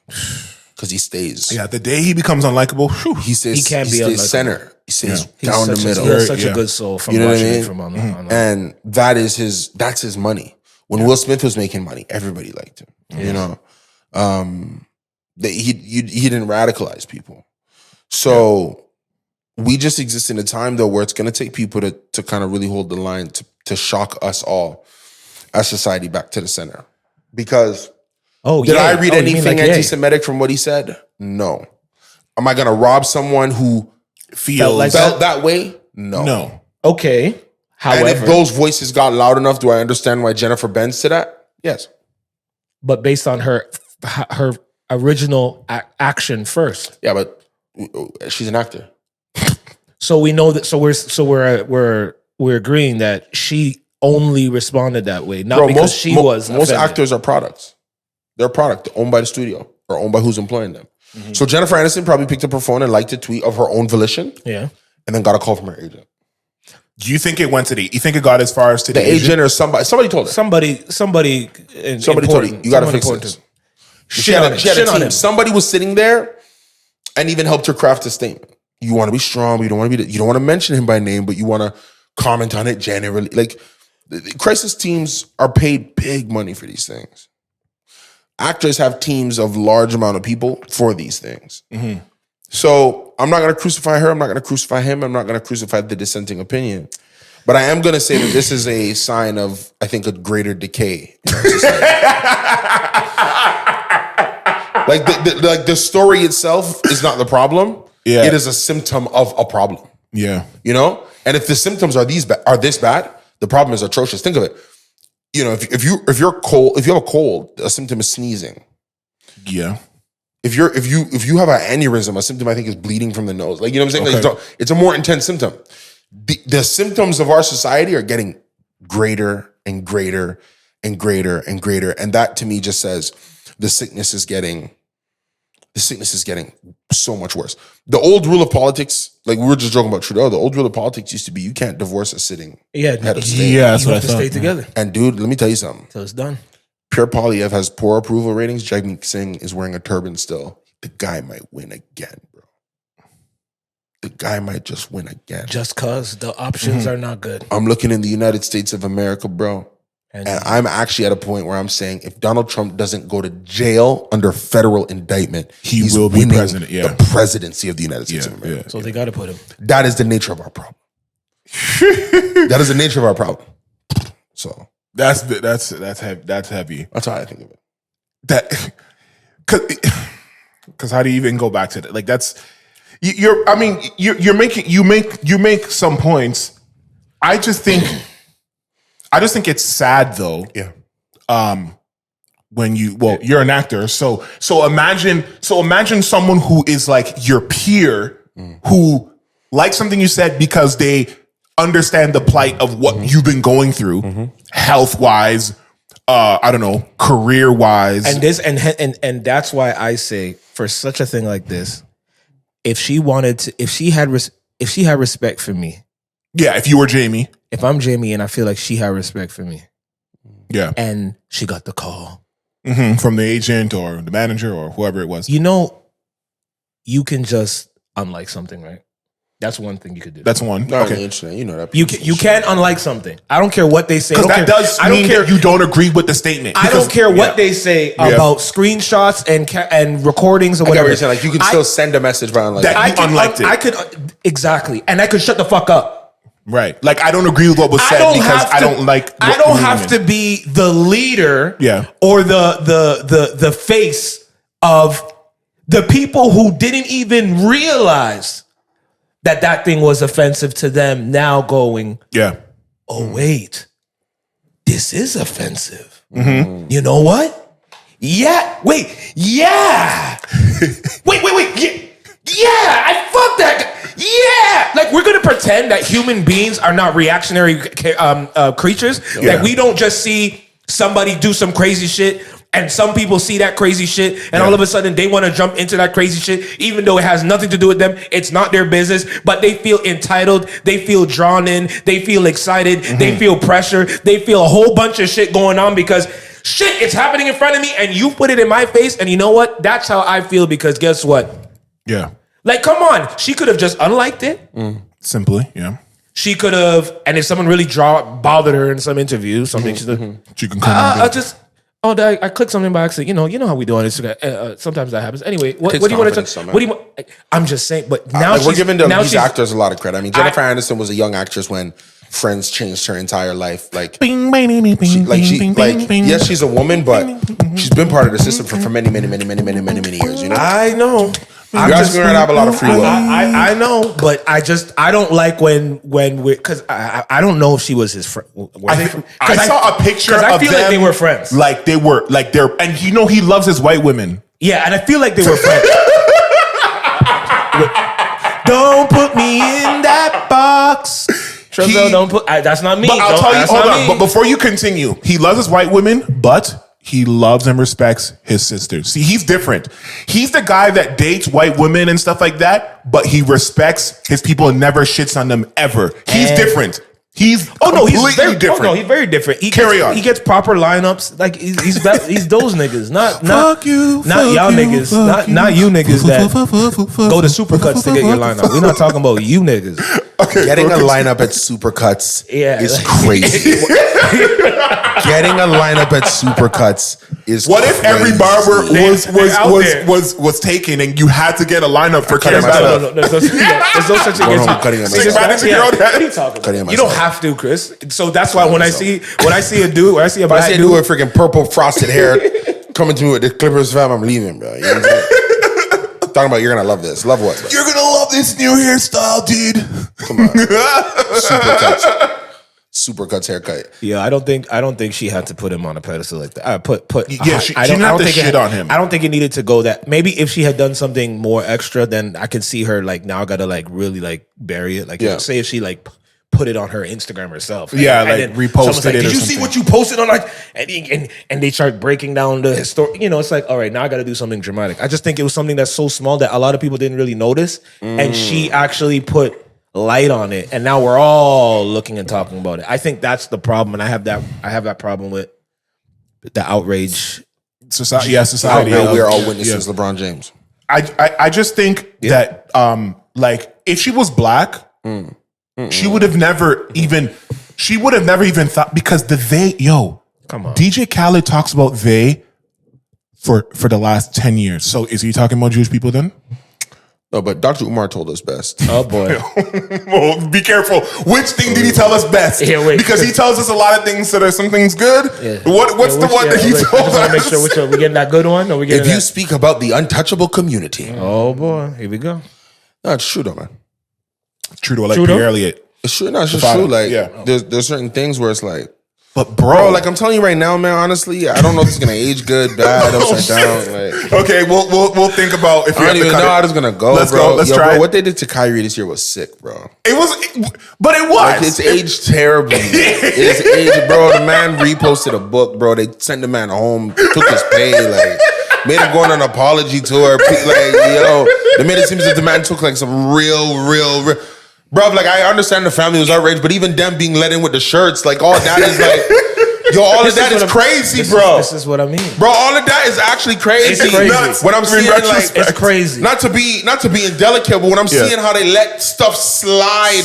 Because he stays. Yeah, the day he becomes unlikable, He stays, He can't be stays center. He stays down the middle. He has such a good soul from watching it from on the And that's his money. When Will Smith was making money, everybody liked him. You know, he didn't radicalize people. So we just exist in a time though where it's going to take people to kind of really hold the line to shock us all as society back to the center. Because did I read anything anti-Semitic from what he said? No. Am I going to rob someone who felt that way? No. Okay. However, and if those voices got loud enough, do I understand why Jennifer bends to that? Yes. But based on her original action first. Yeah, but she's an actor. So we know that. So we're agreeing that she only responded that way, not because she was. Most actors are products. They're a product owned by the studio or owned by who's employing them. Mm-hmm. So Jennifer Aniston probably picked up her phone and liked a tweet of her own volition. Yeah, and then got a call from her agent. Do you think it went to you think it got as far as to the agent or somebody? Somebody told her. Somebody told her, you got to fix this. She had a team. Somebody was sitting there and even helped her craft a statement. You want to be strong, but you don't want to mention him by name, but you want to comment on it generally. Like, crisis teams are paid big money for these things. Actors have teams of large amount of people for these things. Mm-hmm. So I'm not going to crucify her. I'm not going to crucify him. I'm not going to crucify the dissenting opinion. But I am going to say that this is a sign of, I think, a greater decay in our society. like the story itself is not the problem. Yeah. It is a symptom of a problem. Yeah. You know? And if the symptoms are this bad, the problem is atrocious. Think of it. You know, if you have a cold, a symptom is sneezing. Yeah. If you have an aneurysm, a symptom I think is bleeding from the nose. Like, you know what I'm saying? Okay. Like, it's a more intense symptom. The symptoms of our society are getting greater and greater and greater and greater. And that to me just says the sickness is getting so much worse. The old rule of politics, like we were just joking about Trudeau, the old rule of politics used to be you can't divorce a sitting head of state. Yeah, that's what I thought. Stay together. And dude, let me tell you something. So it's done. Pierre Poilievre has poor approval ratings. Jagmeet Singh is wearing a turban still. The guy might win again, bro. The guy might just win again. Just cause the options are not good. I'm looking in the United States of America, bro. And I'm actually at a point where I'm saying if Donald Trump doesn't go to jail under federal indictment, he will be president. Yeah. The presidency of the United States of America. Yeah. So they got to put him. That is the nature of our problem. That is the nature of our problem. So that's heavy. That's how I think of it. That because how do you even go back to that? Like that's you make some points. I just think it's sad though. Yeah. When you're an actor. So imagine someone who is like your peer who likes something you said because they understand the plight of what you've been going through, health wise, I don't know, career wise. And that's why I say for such a thing like this, if she had respect for me. Yeah, if you were Jamie. If I'm Jamie and I feel like she had respect for me. Yeah. And she got the call. From the agent or the manager or whoever it was. You know, you can just unlike something, right? That's one thing you could do. That's one. No, okay. You know that. You can unlike something. I don't care what they say. Because that does mean that you don't agree with the statement. I don't care what they say about screenshots and recordings or whatever. Like you can still send a message by unlike that. You unliked it. I could exactly, and I could shut the fuck up. Right. Like I don't agree with what was said because I don't like. I don't have to be the leader. Yeah. Or the face of the people who didn't even realize that thing was offensive to them now going, oh, wait, this is offensive. Mm-hmm. You know what? Yeah. Wait. Yeah. wait. Yeah. I fucked that guy. Yeah. Like we're going to pretend that human beings are not reactionary creatures. Yeah. That we don't just see somebody do some crazy shit and some people see that crazy shit and all of a sudden they want to jump into that crazy shit even though it has nothing to do with them. It's not their business, but they feel entitled. They feel drawn in. They feel excited. They feel pressure. They feel a whole bunch of shit going on because shit, it's happening in front of me, and you put it in my face, and you know what? That's how I feel, because guess what? Yeah. Like, come on. She could have just unliked it. Simply, yeah. She could have, and if someone really bothered her in some interview, something, she's like, She can come I clicked something by accident. You know how we do on Instagram. Sometimes that happens. Anyway, what do you want to talk? What do you want? I'm just saying, but now we're giving these actors a lot of credit. I mean, Jennifer Aniston was a young actress when Friends changed her entire life. Yes, she's a woman, but she's been part of the system for many years. You know, I know. You're asking her to have a lot of free will. I know, but I don't like when we, because I don't know if she was his friend. I saw a picture of I feel them like they were friends. Like they were, like they're, and he loves his white women. Yeah, and I feel like they were friends. Don't put me in that box. Trevelle, don't put. That's not me. But I'll tell you, hold on. But before you continue, he loves his white women, but he loves and respects his sisters. See, he's different. He's the guy that dates white women and stuff like that, but he respects his people and never shits on them ever. He's different. He's completely different. Oh no, he's very different. He gets proper lineups. Like he's those niggas, not y'all niggas, not you niggas that go to Supercuts to get your lineup. We're not talking about you niggas. Okay, getting a lineup at Supercuts is crazy. Getting a lineup at Supercuts is what if every barber was taken and you had to get a lineup for cutting myself? No. There's no such thing as cutting myself. What are you talking about? You don't have to, Chris. So that's why when I see a dude, when I see a black dude with freaking purple frosted hair coming to me with the Clippers fam, I'm leaving, bro. You know what I'm saying? Talking about you're gonna love this. Love what? Bro? You're gonna love this new hairstyle, dude. Come on. Supercuts haircut. Yeah, I don't think she had to put him on a pedestal like that. She didn't have to shit on him. I don't think it needed to go that. Maybe if she had done something more extra, then I could see her like now I gotta like really like bury it. Like say if she like put it on her Instagram herself. Yeah, and like reposted it. Did you see what you posted on like and they start breaking down the historic, it's like, all right, now I gotta do something dramatic. I just think it was something that's so small that a lot of people didn't really notice. And she actually put light on it, and now we're all looking and talking about it. I think that's the problem, and I have that problem with the outrage society. Yeah, society. We're all witnesses. Yeah. LeBron James. I just think that like if she was black, she would have never even thought, because the come on. DJ Khaled talks about they for the last 10 years. So is he talking about Jewish people then? No, but Dr. Umar told us best. Oh boy. Well, be careful. Which thing did he tell us best? Yeah, wait. Because he tells us a lot of things that are some things good. Yeah. What's the one that he told us? I just want to make sure which one. We getting that good one? Or we getting if you speak about the untouchable community. Oh boy, here we go. No, it's true though, man. Trudeau, like Pierre Elliott. It's true. No, it's just true. Like there's certain things where it's like, but bro, like I'm telling you right now, man. Honestly, I don't know if it's gonna age good, bad, upside down. Like, okay, we'll think about if I don't even know how it's gonna go. Let's go. Let's try. Bro, what they did to Kyrie this year was sick, bro. It was. Like, it's aged terribly. It's aged, bro. The man reposted a book, bro. They sent the man home, took his pay, like made him go on an apology tour. Like, they made it seem as if the man took like some real. Bro, like I understand the family was outraged, but even them being let in with the shirts, like all that is like, all of that is crazy, bro. This is what I mean, bro. All of that is actually crazy. It's crazy. When I'm seeing like, it's crazy. Not to be indelicate, but when I'm seeing how they let stuff slide,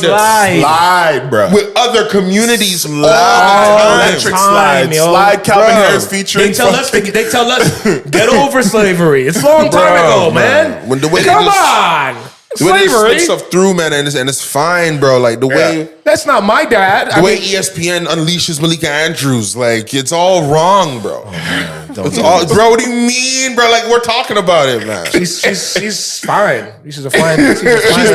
bro, with other communities all the electric slide. Calvin Harris featuring. They tell us get over slavery. It's a long time ago, man. When the way come on. The way they stick stuff through, man, and it's fine, bro. Like the way that's not my dad. The way ESPN unleashes Malika Andrews, like it's all wrong, bro. It's all, bro. What do you mean, bro? Like we're talking about it, man. She's fine. She's fine. She's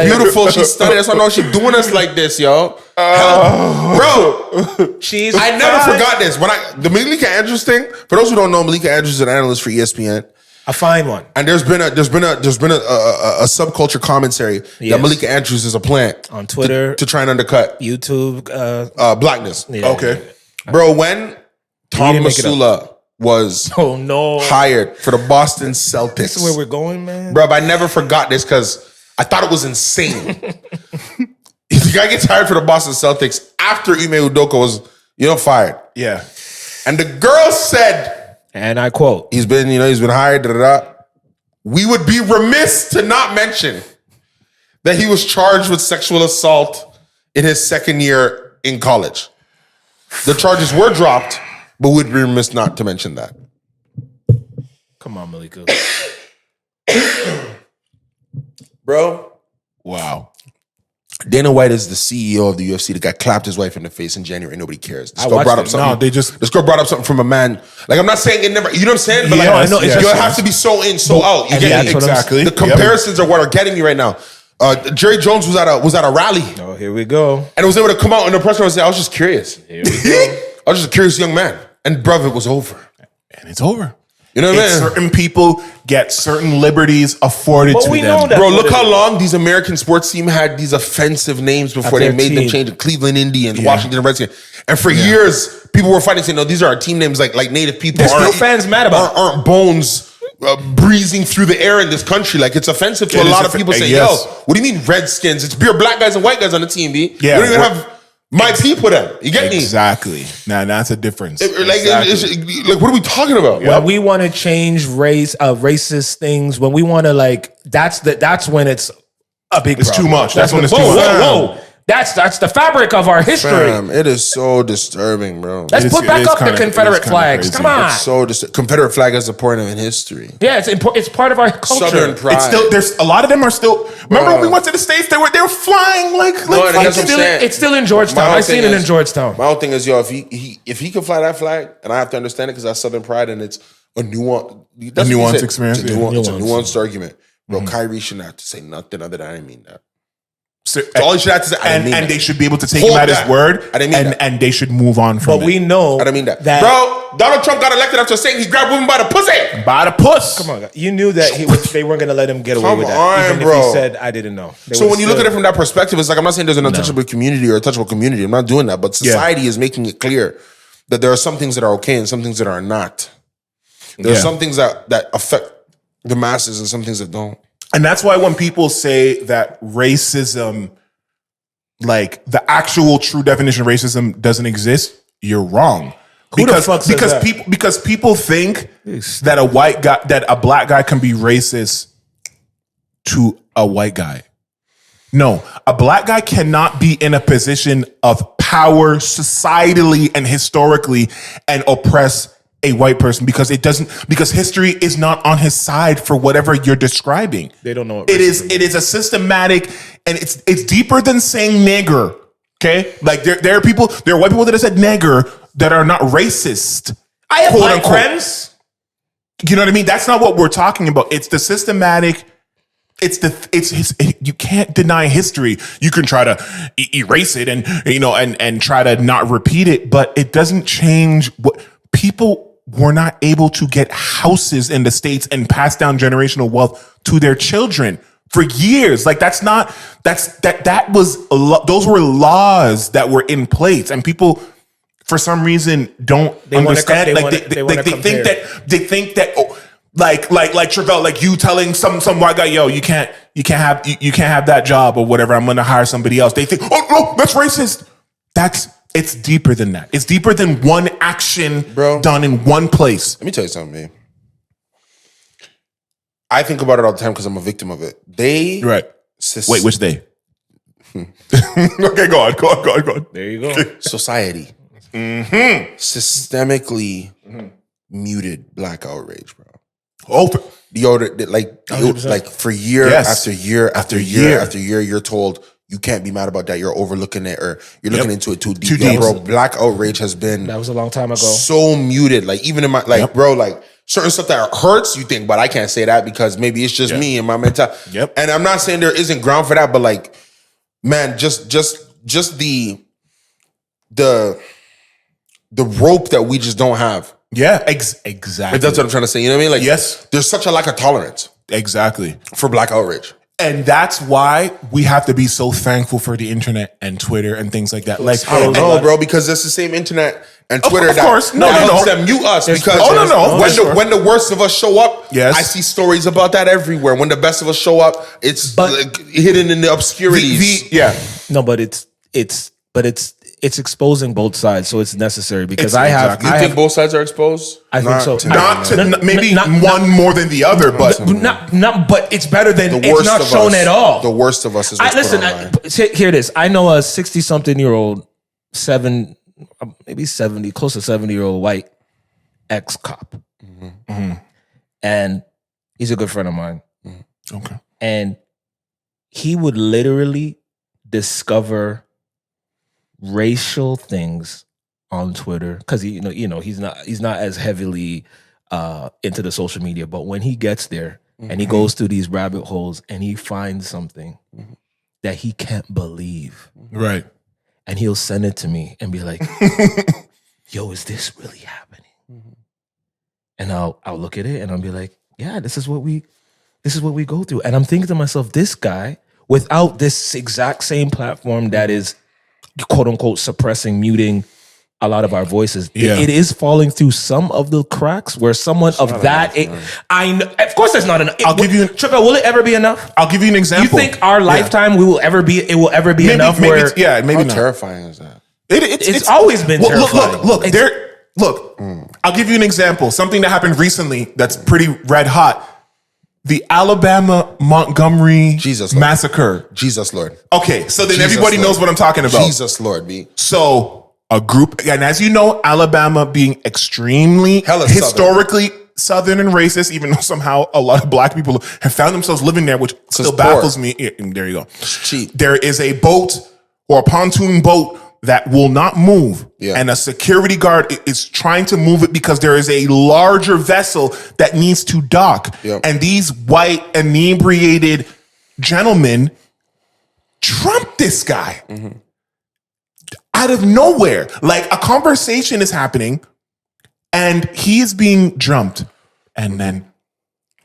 beautiful. She's stunning. That's why I know she's doing us like this, yo. Bro, I never forgot this. The Malika Andrews thing. For those who don't know, Malika Andrews is an analyst for ESPN. A fine one. And there's been a subculture commentary that Malika Andrews is a plant on Twitter to try and undercut YouTube blackness. Yeah. Okay, bro. When Tom Masula was hired for the Boston Celtics, this is where we're going, man. Bro, I never forgot this because I thought it was insane. If the guy gets hired for the Boston Celtics after Ime Udoka was fired, yeah, and the girl said, And I quote, he's been hired. We would be remiss to not mention that he was charged with sexual assault in his second year in college. The charges were dropped, but we'd be remiss not to mention that. come on, Malika. Bro. Wow. Dana White is the CEO of the UFC. The guy clapped his wife in the face in January. Nobody cares. This girl brought up something. This girl brought up something from a man. Like, I'm not saying it never. You know what I'm saying? But I know. You have to be so in, so out. You get me? Exactly. The comparisons are what are getting me right now. Jerry Jones was at a rally. Oh, here we go. And was able to come out in the press conference and say, I was just curious. Here we go. I was just a curious young man. And bruv, it was over. And it's over. You know what I mean? Certain people get certain liberties afforded to them. Bro, look how long these American sports teams had these offensive names before they made them change it. Cleveland Indians, Washington Redskins. And for years, people were fighting saying, no, these are our team names like native people. There's no fans mad about aren't bones breezing through the air in this country. Like, it's offensive to a lot of people saying, yo, what do you mean Redskins? It's pure black guys and white guys on the team, B. Yeah, we don't even have my people then. You get me? Exactly. Now that's a difference. Like, what are we talking about? When we want to change racist things, when we want to that's when it's a big problem. It's too much. That's when it's too much. Whoa. That's the fabric of our history. Fam, it is so disturbing, bro. Let's put back up the Confederate flags. Come on. It's so Confederate flag is a point in history. Yeah, it's part of our culture. Southern pride. It's still, there's a lot of them are still. Remember when we went to the States? They were flying like it's still in Georgetown. I've seen it in Georgetown. My whole thing is, yo, if he can fly that flag, and I have to understand it because that's Southern pride, and it's a nuanced experience. It's a nuanced argument, bro. Kyrie shouldn't have to say nothing other than I didn't mean that. So, all he should have to say, and they should be able to take him at his word, and they should move on from it. But we know I didn't mean that. Bro, Donald Trump got elected after saying he grabbed women by the pussy. By the puss. Come on, you knew that they weren't going to let him get away with that. Even if he said, I didn't know. So when you look at it from that perspective, it's like, I'm not saying there's an untouchable community or a touchable community. I'm not doing that. But society is making it clear that there are some things that are okay and some things that are not. There are some things that affect the masses and some things that don't. And that's why when people say that racism, like the actual true definition of racism doesn't exist, you're wrong. Because people think that a black guy can be racist to a white guy. No, a black guy cannot be in a position of power societally and historically and oppress a white person because history is not on his side for whatever you're describing. They don't know what it is a systematic, and it's deeper than saying nigger. Okay? Like there are white people that have said nigger that are not racist. I have white friends. You know what I mean? That's not what we're talking about. It's the systematic. You can't deny history. You can try to erase it and try to not repeat it, but it doesn't change what people were not able to get houses in the States and pass down generational wealth to their children for years. Like those were laws that were in place, and people for some reason don't understand. They think that like Trivelle, like you telling some white guy, yo, you can't have that job or whatever. I'm gonna hire somebody else. They think, oh no, that's racist. It's deeper than that. It's deeper than one action done in one place. Let me tell you something, man. I think about it all the time because I'm a victim of it. Wait, which they? Okay, go on. There you go. Society. Mm-hmm. Systemically muted black outrage, bro. Oh, like for year after year after year after year, you're told you can't be mad about that. You're overlooking it, or you're looking into it too deep. Bro, black outrage has been that was a long time ago. So muted. Like even in my bro, like certain stuff that hurts, you think, but I can't say that because maybe it's just me and my mental. Yep. And I'm not saying there isn't ground for that, but like, man, just the rope that we just don't have. Yeah, exactly. That's what I'm trying to say. You know what I mean? Like, yes, there's such a lack of tolerance. Exactly. For black outrage. And that's why we have to be so thankful for the internet and Twitter and things like that. Like, I don't know, bro, because it's the same internet and Twitter that helps them mute us. Because when the worst of us show up, I see stories about that everywhere. When the best of us show up, it's like hidden in the obscurities. No, but it's it's exposing both sides, so it's necessary because You think both sides are exposed? I think so. Maybe one more than the other, but but it's better than The it's worst not of shown us. at all. The worst of us is what's put online. Hear this. I know a 60-something-year-old, maybe 70, close to 70-year-old white ex-cop. And he's a good friend of mine. okay. And he would literally discover racial things on Twitter because he's not as heavily into the social media, but when he gets there and he goes through these rabbit holes and he finds something that he can't believe, Right. and he'll send it to me and be like, "Yo, is this really happening?" And I'll look at it and I'll be like, "Yeah, this is what we go through." And I'm thinking to myself, this guy, without this exact same platform that is quote unquote suppressing, muting a lot of our voices, it is falling through some of the cracks where someone of that I know, of course there's not enough. Trivelle, will it ever be enough? I'll give you an example. You think our lifetime it will ever be enough? Maybe, where maybe How not. terrifying is that? It's always been terrifying. Look, I'll give you an example. Something that happened recently that's pretty red hot. The Alabama Montgomery massacre. Jesus Lord. Okay, so then everybody knows what I'm talking about. Jesus Lord, B. So a group, and as you know, Alabama being extremely historically Southern and racist, even though somehow a lot of black people have found themselves living there, which still baffles me. And there you go. Cheap. There is a boat or a pontoon boat that will not move. And a security guard is trying to move it because there is a larger vessel that needs to dock. And these white inebriated gentlemen trumped this guy out of nowhere. Like a conversation is happening and he is being jumped. And then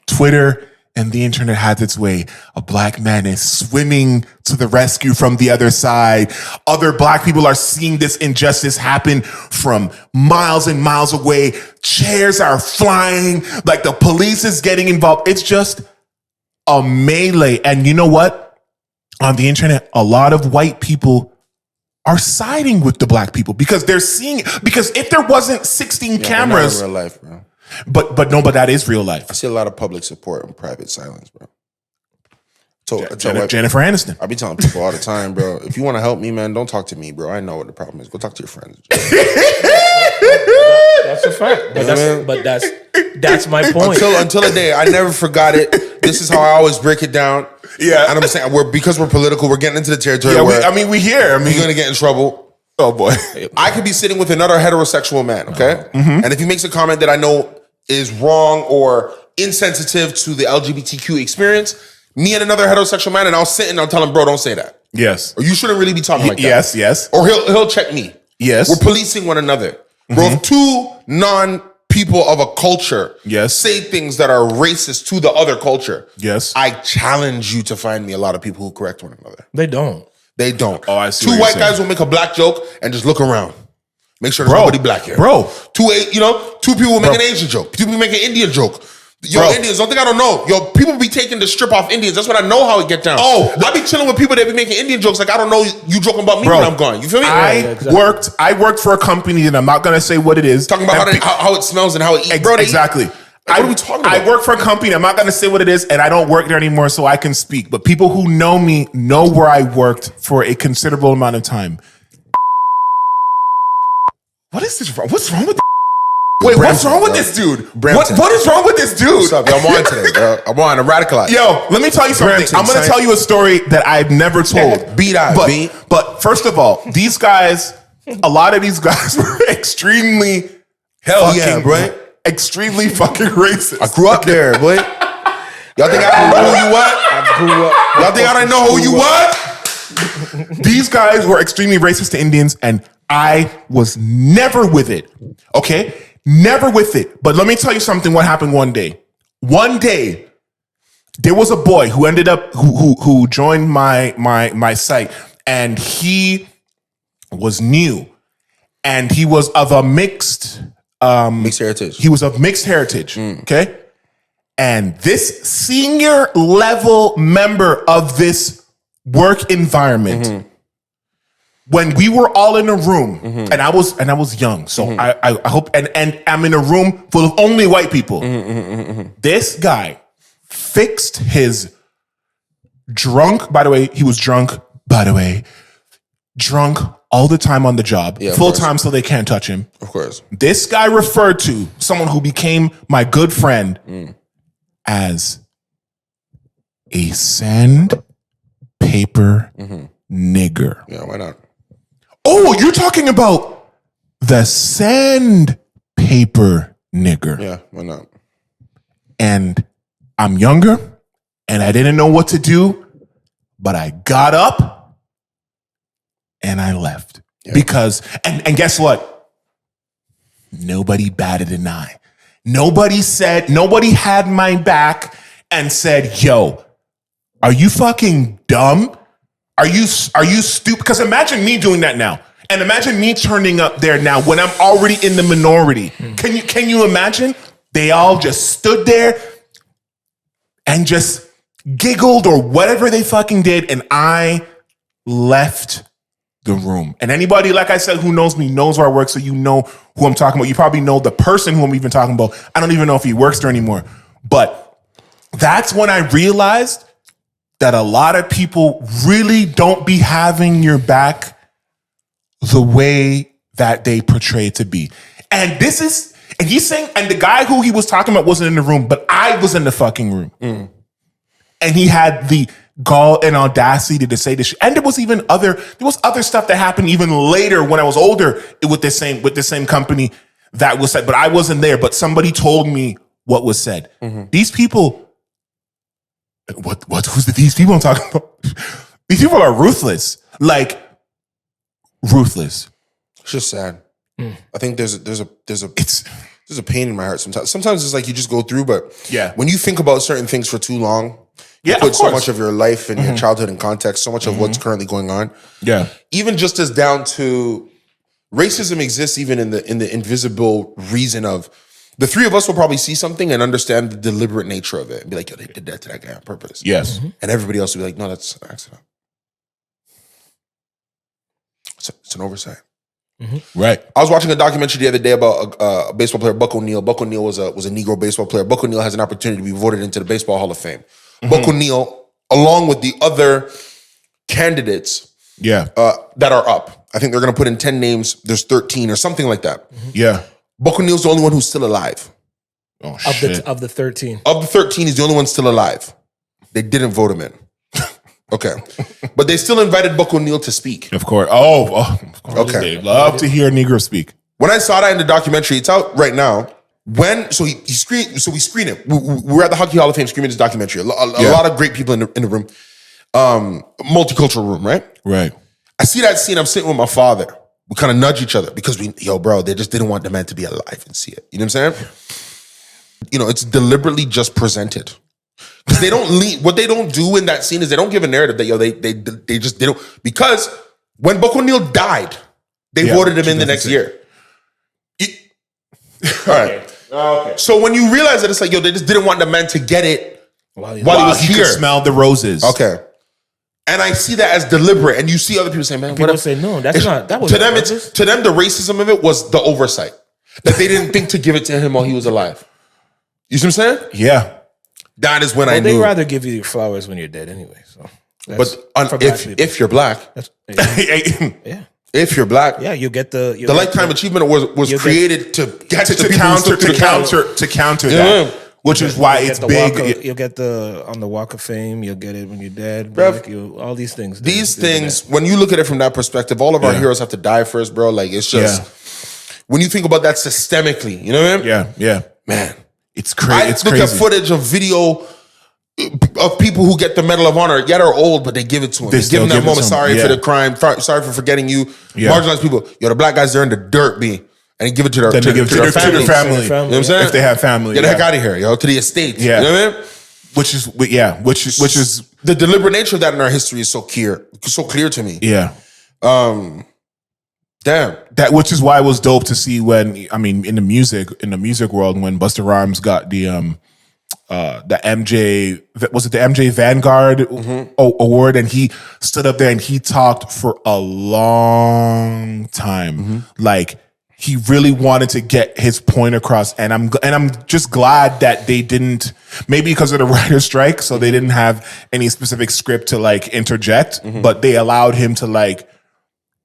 Twitter and the internet has its way. A black man is swimming to the rescue from the other side. Other black people are seeing this injustice happen from miles and miles away. Chairs are flying. Like the police is getting involved. It's just a melee. And you know what? On the internet, a lot of white people are siding with the black people because they're seeing it. Because if there wasn't 16 cameras, in real life, bro. But that is real life. I see a lot of public support and private silence, bro. Jennifer Aniston. I be telling people all the time, bro. If you want to help me, man, don't talk to me, bro. I know what the problem is. Go talk to your friends. That's a fact. But that's my point. Until the day, I never forgot it. This is how I always break it down. Yeah, and I'm saying because we're political, we're getting into the territory. Yeah, where we hear. we're gonna get in trouble. Oh boy, I could be sitting with another heterosexual man, okay, and if he makes a comment that I know is wrong or insensitive to the LGBTQ experience, me and another heterosexual man, and I'll sit and I'll tell him, bro, don't say that. Yes, or you shouldn't really be talking like that. Yes, or he'll check me. Yes, we're policing one another, bro. If two non-people of a culture say things that are racist to the other culture, I challenge you to find me a lot of people who correct one another. They don't. Oh, I see. Two white guys will make a black joke and just look around. Make sure there's nobody black here. Bro. Two people will make an Asian joke. Two people make an Indian joke. Indians, don't think I don't know. People be taking the strip off Indians. That's when I know how it get down. Oh, I be chilling with people that be making Indian jokes. Like, I don't know you joking about me when I'm gone. You feel me? I worked for a company that I'm not going to say what it is. Talking about how it smells and how it eats. Bro, exactly. What are we talking about? I work for a company. I'm not going to say what it is, and I don't work there anymore, so I can speak. But people who know me know where I worked for a considerable amount of time. What is this? What's wrong with? Wait, what's wrong with this dude? What is wrong with this dude? What's up? I'm on today, bro. I'm on a radicalize. Yo, let me tell you something. I'm going to tell you a story that I've never told. But first of all, these guys, a lot of these guys were extremely extremely fucking racist. I grew up there, boy. Y'all think I don't know who you what? I grew up. Y'all think I don't know who you what? These guys were extremely racist to Indians, and I was never with it. Okay? Never with it. But let me tell you something. What happened one day? One day, there was a boy who ended up who joined my site, and he was new, and he was of a mixed heritage. He was of mixed heritage. Okay, and this senior level member of this work environment when we were all in a room, and I was young, so I hope, and I'm in a room full of only white people. This guy fixed his drunk. By the way, he was drunk. By the way, drunk all the time on the job, full time, so they can't touch him. Of course, this guy referred to someone who became my good friend as a sandpaper nigger. Yeah, why not? Oh, you're talking about the sandpaper nigger. Yeah, why not? And I'm younger and I didn't know what to do, but I got up and I left. Because, and guess what? Nobody batted an eye. Nobody had my back and said, yo, are you fucking dumb? Are you stupid? Because imagine me doing that now. And imagine me turning up there now when I'm already in the minority. Can you imagine? They all just stood there and just giggled or whatever they fucking did. And I left the room. And anybody, like I said, who knows me knows where I work. So you know who I'm talking about. You probably know the person who I'm even talking about. I don't even know if he works there anymore. But that's when I realized that a lot of people really don't be having your back the way that they portray it to be. And he's saying, and the guy who he was talking about wasn't in the room, but I was in the fucking room. And he had the gall and audacity to say this shit. And there was other stuff that happened even later when I was older with the same company that was said, but I wasn't there. But somebody told me what was said. These people, who's these people I'm talking about? These people are ruthless. Like, ruthless. It's just sad. I think there's a pain in my heart sometimes. Sometimes it's like you just go through, but when you think about certain things for too long, you put so much of your life and your childhood in context, so much of what's currently going on. Yeah. Even just as down to racism exists even in the invisible reason of the three of us will probably see something and understand the deliberate nature of it and be like, yo, they did that to that guy on purpose. Yes. And everybody else will be like, no, that's an accident. It's an oversight. Right. I was watching a documentary the other day about a baseball player, Buck O'Neil. Buck O'Neil was a Negro baseball player. Buck O'Neil has an opportunity to be voted into the Baseball Hall of Fame. Buck O'Neil, along with the other candidates that are up. I think they're going to put in 10 names. There's 13 or something like that. Yeah. Buck O'Neil's the only one who's still alive. Oh, shit. Of the 13. Of the 13, he's the only one still alive. They didn't vote him in. Okay. But they still invited Buck O'Neil to speak. Of course. Of course. Okay. They love to hear a Negro speak. When I saw that in the documentary, it's out right now. So we screen it. We're at the Hockey Hall of Fame screening this documentary. A lot of great people in the room. Multicultural room, right? Right. I see that scene. I'm sitting with my father. We kind of nudge each other because they just didn't want the man to be alive and see it. You know what I'm saying? It's deliberately just presented. Because they don't lead. What they don't do in that scene is they don't give a narrative that they just didn't. Because when Buck O'Neil died, they voted him in the next year. All right. Okay. So when you realize that it's like, they just didn't want the man to get it while he was he here. Could smell the roses. Okay. And I see that as deliberate. And you see other people say, man, people say, no, that's not. That was to them. To them, the racism of it was the oversight that they didn't think to give it to him while he was alive. You see what I'm saying? Yeah. That is when I knew. They'd rather give you your flowers when you're dead anyway. So, if you're black, yeah. If you're black, you get the Lifetime Achievement was created to counter that, which is why it's big. You'll get on the Walk of Fame. You'll get it when you're dead. All these things. These things, when you look at it from that perspective, all of our heroes have to die first, bro. Like it's just when you think about that systemically, you know what I mean? Yeah, man, it's crazy. I look at footage of video of people who get the Medal of Honor, yet are old, but they give it to them. They give them that moment. Sorry for the crime. Sorry for forgetting you. Marginalized people. The black guys, they're in the dirt, B. And they give it to their family. You know what I'm saying? If they have family. Get the heck out of here, to the estate. Yeah. You know what I mean? Which is the deliberate nature of that in our history is so clear to me. Yeah. Damn. Which is why it was dope to see when, in the music world, when Busta Rhymes got the the MJ, was it the MJ Vanguard award? And he stood up there and he talked for a long time. Like, he really wanted to get his point across, and I'm just glad that they didn't, maybe because of the writer's strike, so they didn't have any specific script to like interject, but they allowed him to like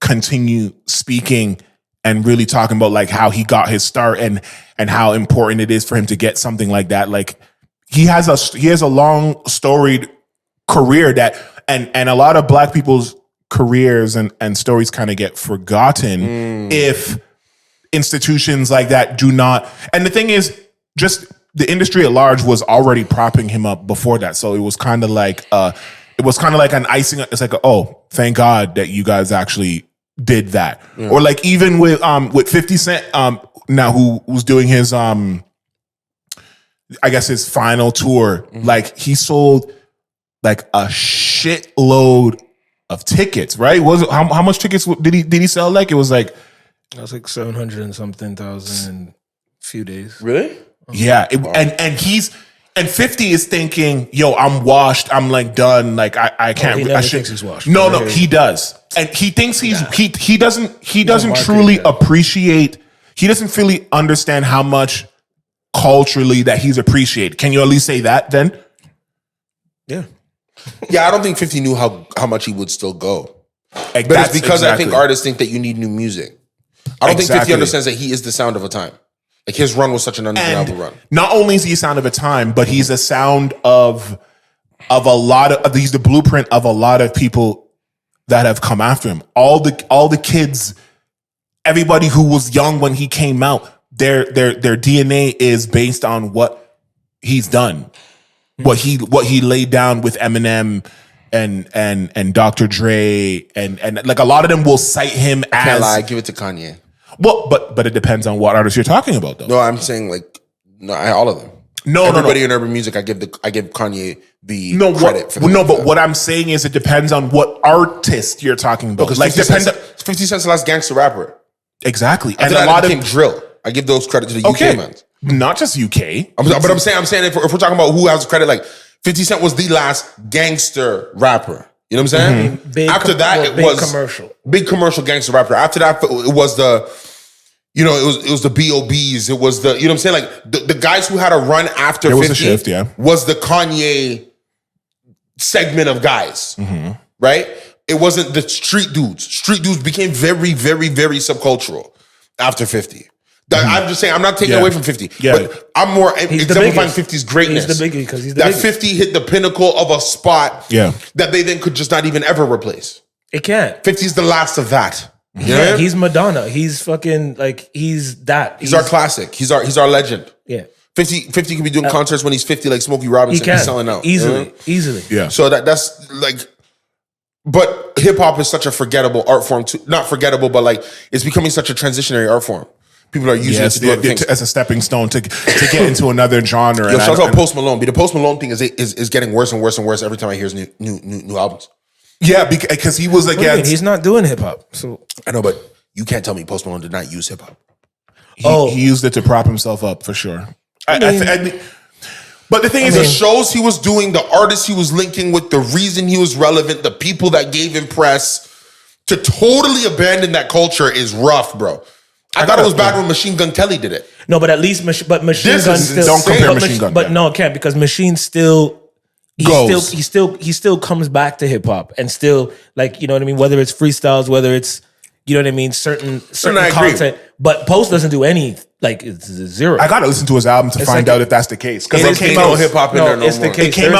continue speaking and really talking about like how he got his start and how important it is for him to get something like that. Like, he has a long storied career that, and a lot of Black people's careers and stories kind of get forgotten if institutions like that do not. And the thing is, just the industry at large was already propping him up before that, so it was kind of like an icing. It's like, oh, thank God that you guys actually did that. Or like even with 50 Cent now, who's doing his I guess his final tour, like he sold like a shitload of tickets, right? How much tickets did he sell? Like, it was like, I was like 700 and something thousand in a few days. Really? Yeah. And 50 is thinking, yo, I'm washed. I'm like done. Like, I can't. He never I should, thinks he's washed. No, he does. And he thinks he doesn't truly appreciate. He doesn't fully understand how much culturally that he's appreciated. Can you at least say that then? Yeah. Yeah, I don't think 50 knew how much he would still go. But it's because I think artists think that you need new music. I don't think 50 understands that he is the sound of a time. Like, his run was such an undeniable run. Not only is he a sound of a time, but he's a sound of a lot of, he's the blueprint of a lot of people that have come after him. All the kids, everybody who was young when he came out, their DNA is based on what he's done. What he laid down with Eminem and Dr. Dre and like a lot of them will cite him as. Can't lie, give it to Kanye. Well, but it depends on what artist you're talking about, though. No, I'm saying like all of them. Everybody in urban music, I give Kanye the credit for the but what I'm saying is it depends on what artist you're talking about. Like, 50 Cent's the last gangster rapper. Exactly. And a lot of drill. I give those credit to the UK man. Not just UK. But I'm saying if we're talking about who has credit, like 50 Cent was the last gangster rapper. You know what I'm saying? After that, it was big commercial gangster rapper. After that, it was the, it was the B.O.B.s. It was the, you know what I'm saying? Like the guys who had a run after 50 was a shift, was the Kanye segment of guys, right? It wasn't the street dudes. Street dudes became very, very, very subcultural after 50. I'm just saying, I'm not taking away from 50, but I'm more exemplifying 50's greatness. He's the biggest because he's the that biggest. 50 hit the pinnacle of a spot that they then could just not even ever replace. It can't. 50's the last of that. Yeah, he's Madonna. He's fucking like, he's that. He's our classic. He's our legend. Yeah. 50 can be doing concerts when he's 50 like Smokey Robinson. He can. He's selling out. Easily. Yeah. So that's like, but hip hop is such a forgettable art form too. Not forgettable, but like it's becoming such a transitionary art form. People are using it to do other things. As a stepping stone to get into another genre. Yo, shout out Post Malone. The Post Malone thing is getting worse and worse and worse every time I hear his new albums. Yeah, because he was against. He's not doing hip hop. So I know, but you can't tell me Post Malone did not use hip hop. He used it to prop himself up for sure. But the thing is, the shows he was doing, the artists he was linking with, the reason he was relevant, the people that gave him press, to totally abandon that culture is rough, bro. I thought it was bad when Machine Gun Kelly did it. No, but at least Machine Gun still don't compare Machine Gun. But no, it can't, because Machine still he still comes back to hip hop and still, like, you know what I mean, whether it's freestyles, whether it's, you know what I mean, certain content. But Post doesn't do any, like, it's zero. I gotta listen to his album to find out if that's the case, because it came out hip hop in there. It's the case. It came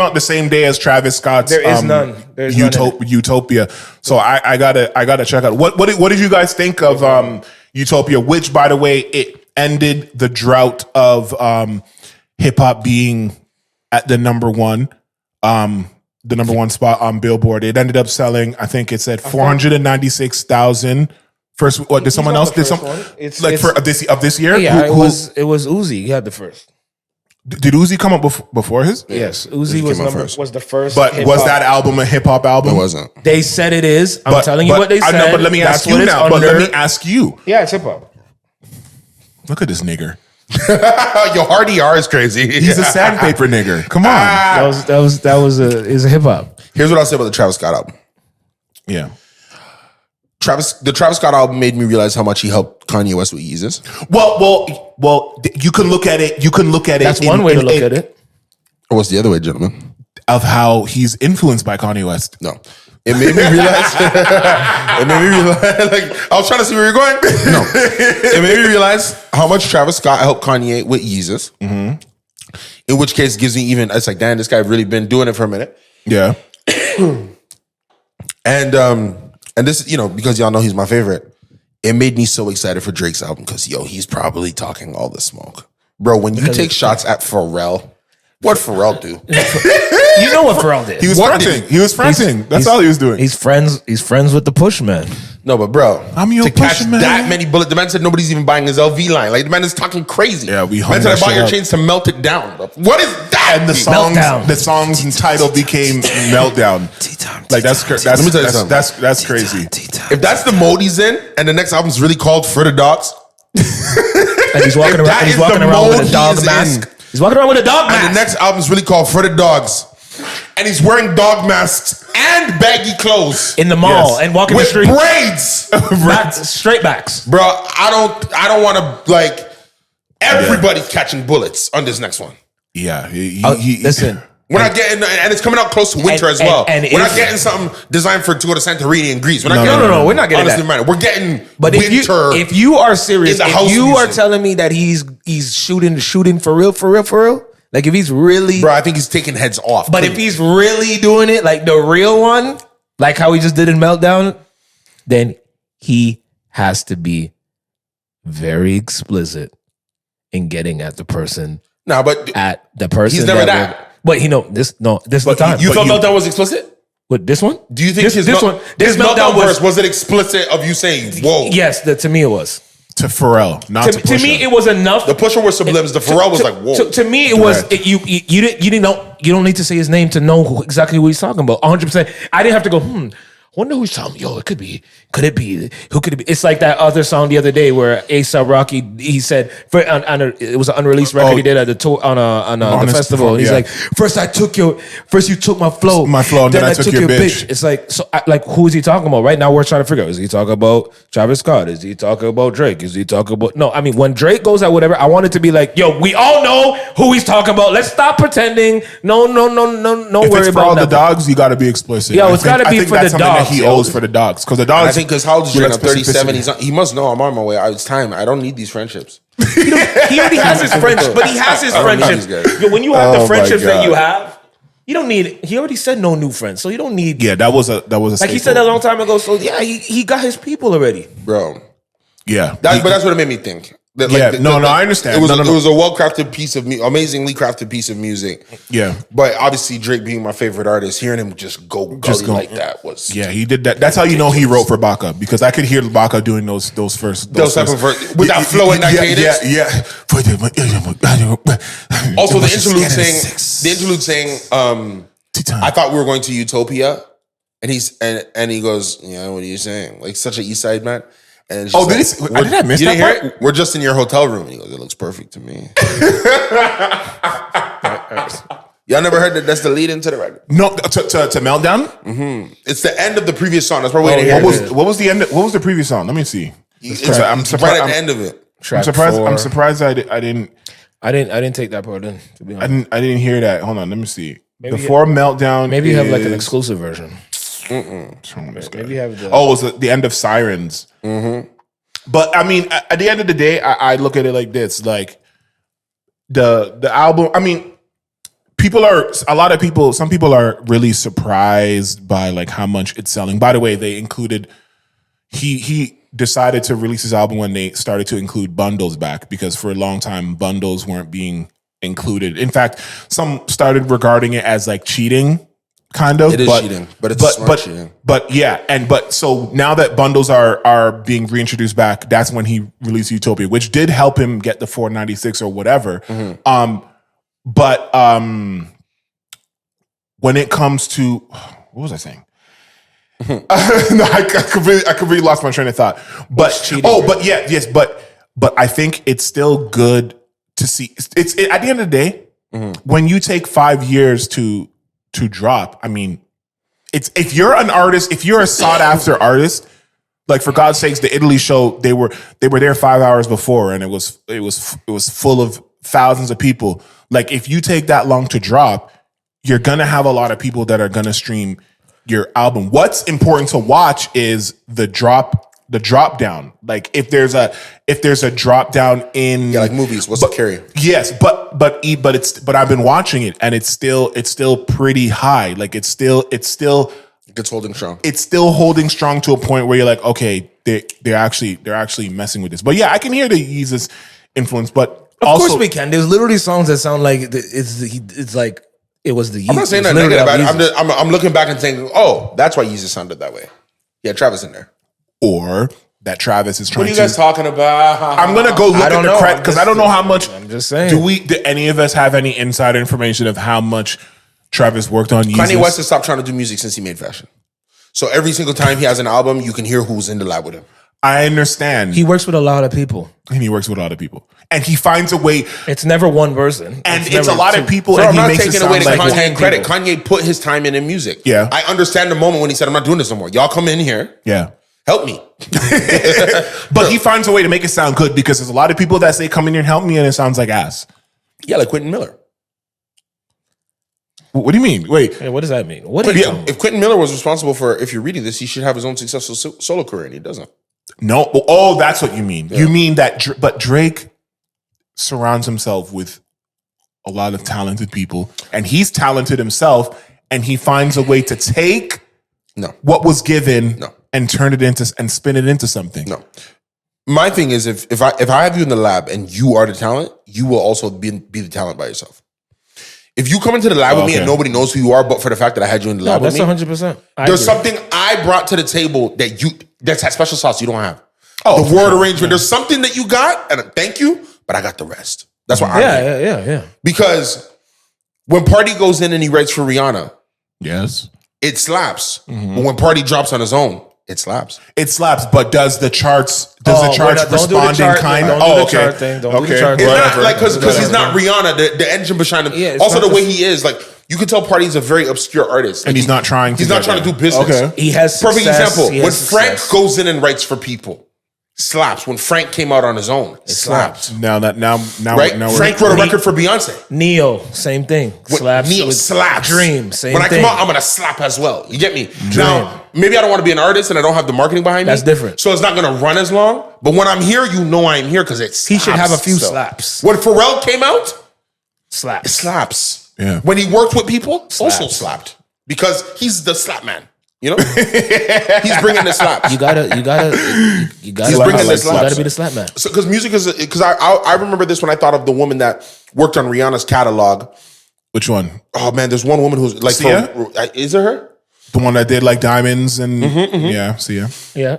out the same day as Travis Scott's. There is none. There's Utopia. So I gotta check out. What did you guys think of Utopia? Which, by the way, it ended the drought of hip hop being at the number one spot on Billboard. It ended up selling, I think it said 496,000. First, what did someone else? Did some of this year? Yeah, it was Uzi. He had the first. Did Uzi come up before his? Yes, Uzi was the first. But was that album a hip hop album? It wasn't. They said it is. I'm telling you what they said. I know, but let me ask you now. But let me ask you. Yeah, it's hip hop. Look at this nigger. Your hard ER is crazy. He's a sandpaper nigger. Come on. That was a hip hop. Here's what I'll say about the Travis Scott album. Yeah. The Travis Scott album made me realize how much he helped Kanye West with Yeezus. Well. You can look at it. That's one way to look at it. Or what's the other way, gentlemen? Of how he's influenced by Kanye West. No. It made me realize. Like, I was trying to see where you're going. No. It made me realize how much Travis Scott helped Kanye with Yeezus. Mm-hmm. In which case, gives me even. It's like, damn, this guy really been doing it for a minute. Yeah. And this, because y'all know he's my favorite. It made me so excited for Drake's album because he's probably talking all the smoke, bro. When you take shots at Pharrell, what Pharrell do? You know what Pharrell did? He was fronting. That's all he was doing. He's friends with the Push Man. No, but bro, I'm your to catch Push Man. that many bullets. The man said nobody's even buying his LV line. Like the man is talking crazy. Yeah, we man hung said I that bought shit your up. chains to melt it down, bro. What is that? And the songs and title became Meltdown. Like that's Let me tell you something. That's crazy. If that's the mode he's in, and the next album's really called For the Dogs, And he's walking around. He's walking around with a dog mask. He's walking around with a dog mask. and the next album's really called For the Dogs, and he's wearing dog masks and baggy clothes in the mall and walking the with street. braids. Straight backs. Bro, I don't want to everybody's catching bullets on this next one. Yeah. Listen. We're not getting, and it's coming out close to winter as well. We're not getting something designed to go to Santorini and Greece. We're not No, we're not getting honestly, that. Man, we're getting But winter. if you are serious, in the house if you music. are telling me that he's shooting for real, like if he's really, bro, I think he's taking heads off. but if he's really doing it, like the real one, like how he just did in Meltdown, then he has to be very explicit in getting at the person. No, but At the person. he's never that. But this is the time. You thought Meltdown was explicit? What, this one? Do you think this Meltdown verse was it explicit of you saying whoa? Yes, to me it was. To Pharrell, not to Pusha. To me, it was enough. The Pusha was sublims. The Pharrell was like whoa. To me, it was you didn't know. You don't need to say his name to know exactly who he's talking about. 100%. I didn't have to go. Wonder who's talking. Yo, it could be. Could it be? Who could it be? It's like that other song the other day where A$AP Rocky he said it was an unrelleased record he did at the tour on the festival. And he's like, first you took my flow, and then I took your bitch. It's like who is he talking about? Right now we're trying to figure out, is he talking about Travis Scott? Is he talking about Drake? Is he talking about no? I mean, when Drake goes at whatever, I want it to be like, yo, we all know who he's talking about. Let's stop pretending. No. If Worry it's for about all the nothing. dogs, you got to be explicit. Yo, it's gotta be for the something dogs, that he yo. owes for the dogs because the dogs. I think because how old is Drake now? With 37. specificity. He must know I'm on my way. It's time. I don't need these friendships. He already has his friendship, but he has his I don't need friendships. these guys. Yo, when you have the my friendships that God. you have, you don't need. He already said no new friends, so you don't need. Yeah, that was a like he said that a long time ago. So yeah, he got his people already. Bro. Yeah, But that's what it made me think. That, I understand. It was No. it was a well-crafted piece of amazingly crafted piece of music. Yeah. But obviously Drake being my favorite artist, hearing him just go gully like that was he did that. That's how you know he wrote for Baca because I could hear Baca doing those first those type of verse with that flow and that cadence. Yeah. Also the interlude saying I thought we were going to Utopia, and he goes, yeah, what are you saying? Like such an East Side man. And it's just did I miss you that didn't hear part? it? We're just in your hotel room. And he goes, it looks perfect to me. Y'all never heard that? That's the lead into the record. No, to Meltdown. Mm-hmm. It's the end of the previous song. That's probably What was the end? What was the previous song? Let me see. I'm surprised right at the end of it. I'm surprised. I'm surprised. I didn't take that part in. To be honest, I didn't hear that. Hold on. Let me see. Maybe Before Meltdown. maybe you have like an exclusive version. Maybe you have the. Oh, it was the end of Sirens. Mm-hmm. But I mean, at the end of the day, I look at it like this: like the album. I mean, some people are really surprised by like how much it's selling. By the way, they included. He decided to release his album when they started to include bundles back because for a long time bundles weren't being included. In fact, some started regarding it as like cheating. Kind of, it is cheating, but it's smart cheating. But so now that bundles are being reintroduced back, that's when he released Utopia, which did help him get the 496 or whatever. Mm-hmm. But when it comes to what was I saying? No, I completely lost my train of thought. But but I think it's still good to see. It's at the end of the day, when you take 5 years to drop. I mean, it's if you're an artist, if you're a sought after artist, like for God's sakes, the Italy show they were there 5 hours before, and it was full of thousands of people. Like if you take that long to drop, you're gonna have a lot of people that are gonna stream your album. What's important to watch is the drop down. Like if there's a drop down in like movies, what's the carry? Yes, but I've been watching it and it's still pretty high. Like it's holding strong. It's still holding strong to a point where you're like, okay, they're actually messing with this. But yeah, I can hear the Yeezus influence, but of course we can. There's literally songs that sound like it's like it was the Yeezus. I'm not saying that negative about it. I'm looking back and thinking, oh, that's why Yeezus sounded that way. Yeah, Travis in there. Or that Travis is trying to. What are you guys talking about? I'm gonna go look at the credit because I don't know how much. I'm just saying. Do any of us have any inside information of how much Travis worked on Yeezus? Kanye West has stopped trying to do music since he made Fashion. So every single time he has an album, you can hear who's in the lab with him. I understand. He works with a lot of people. And he finds a way. It's never one person. And it's a lot of people. So and I'm he not makes taking it away sound the like Kanye credit. Kanye put his time in music. Yeah. I understand the moment when he said, I'm not doing this no more. Y'all come in here. Yeah. Help me. But he finds a way to make it sound good because there's a lot of people that say, come in here and help me, and it sounds like ass. Yeah, like Quentin Miller. What do you mean? Wait. Hey, what does that mean? If Quentin Miller was responsible for, if you're reading this, he should have his own successful solo career, and he doesn't. No. Oh, that's what you mean. Yeah. You mean that, but Drake surrounds himself with a lot of talented people, and he's talented himself, and he finds a way to take what was given and turn it into and spin it into something. No. My thing is, if I have you in the lab and you are the talent, you will also be the talent by yourself. If you come into the lab with me and nobody knows who you are, but for the fact that I had you in the lab with me, that's 100%. There's something I brought to the table that's that special sauce you don't have. Oh, the word arrangement. There's something that you got, and thank you, but I got the rest. That's why I'm here. Yeah. Because when Party goes in and he writes for Rihanna, yes, it slaps. Mm-hmm. But when Party drops on his own, it slaps. It slaps, but does the charts respond in kind? Don't do the chart It's not like because he's not Rihanna, the engine behind him. Yeah, also the way he is, like you can tell Party's a very obscure artist. And he's not trying to do business. Okay. He has perfect example. When Frank goes in and writes for people, slaps. When Frank came out on his own, it slaps. Now Frank wrote a record for Beyonce. Neo, same thing. Slaps. Neo slaps. Dream, same thing. When thing. I come out, I'm gonna slap as well. You get me? Dream. Now, maybe I don't want to be an artist and I don't have the marketing behind me. That's different. So it's not gonna run as long. But when I'm here, you know I'm here because it's. He should have a few slaps. When Pharrell came out, slaps. It slaps. Yeah. When he worked with people, also slapped because he's the slap man. You know, he's bringing the slaps. You gotta. He's bringing the slaps. You gotta be the slap man. So, because music is, because I remember this when I thought of the woman that worked on Rihanna's catalog. Which one? Oh man, there's one woman who's like, is it her? The one that did like diamonds and yeah, Sia. Yeah.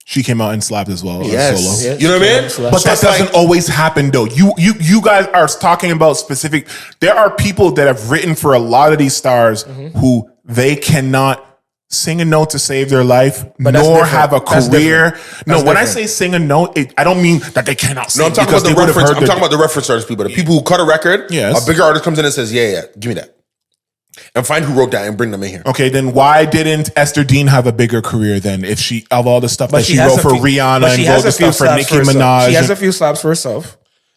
She came out and slapped as well. Yes. Solo. Yeah, you know what I mean? But that doesn't always happen though. You guys are talking about specific. There are people that have written for a lot of these stars who they cannot sing a note to save their life, nor have a career. No, when I say sing a note, I don't mean that they cannot sing. No, I'm talking about the reference. I'm talking about the reference artist people. The people who cut a record. Yes. A bigger artist comes in and says, yeah, give me that. And find who wrote that and bring them in here. Okay, then why didn't Esther Dean have a bigger career then? If she, of all the stuff that she wrote for Rihanna and wrote the stuff for Nicki Minaj. She has a few slaps for herself.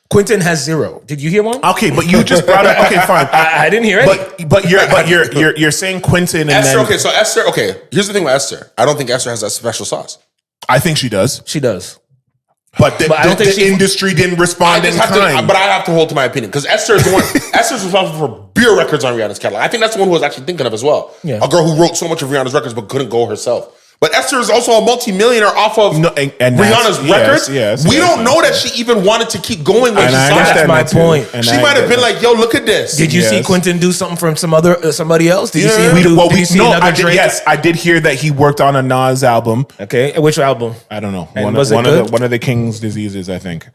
Quentin has 0. Did you hear one? Okay, but you just brought up. Okay, fine. I didn't hear any. But you're saying Quentin and Esther. then, Okay, so Esther. Okay, here's the thing with Esther. I don't think Esther has that special sauce. I think she does. She does. But I don't think the industry didn't respond in kind. But I have to hold to my opinion because Esther is the one. Esther's responsible for beer records on Rihanna's catalog. I think that's the one who I was actually thinking of as well. Yeah. A girl who wrote so much of Rihanna's records but couldn't go herself. But Esther is also a multimillionaire off of Rihanna's records. We don't know that she even wanted to keep going when she saw that. That's my point. She might have been like, "Yo, look at this." Did you see Quentin do something from somebody else? Did you see him do another Drake? Yes, I did hear that he worked on a Nas album. Okay, which album? I don't know. One of the King's Diseases, I think.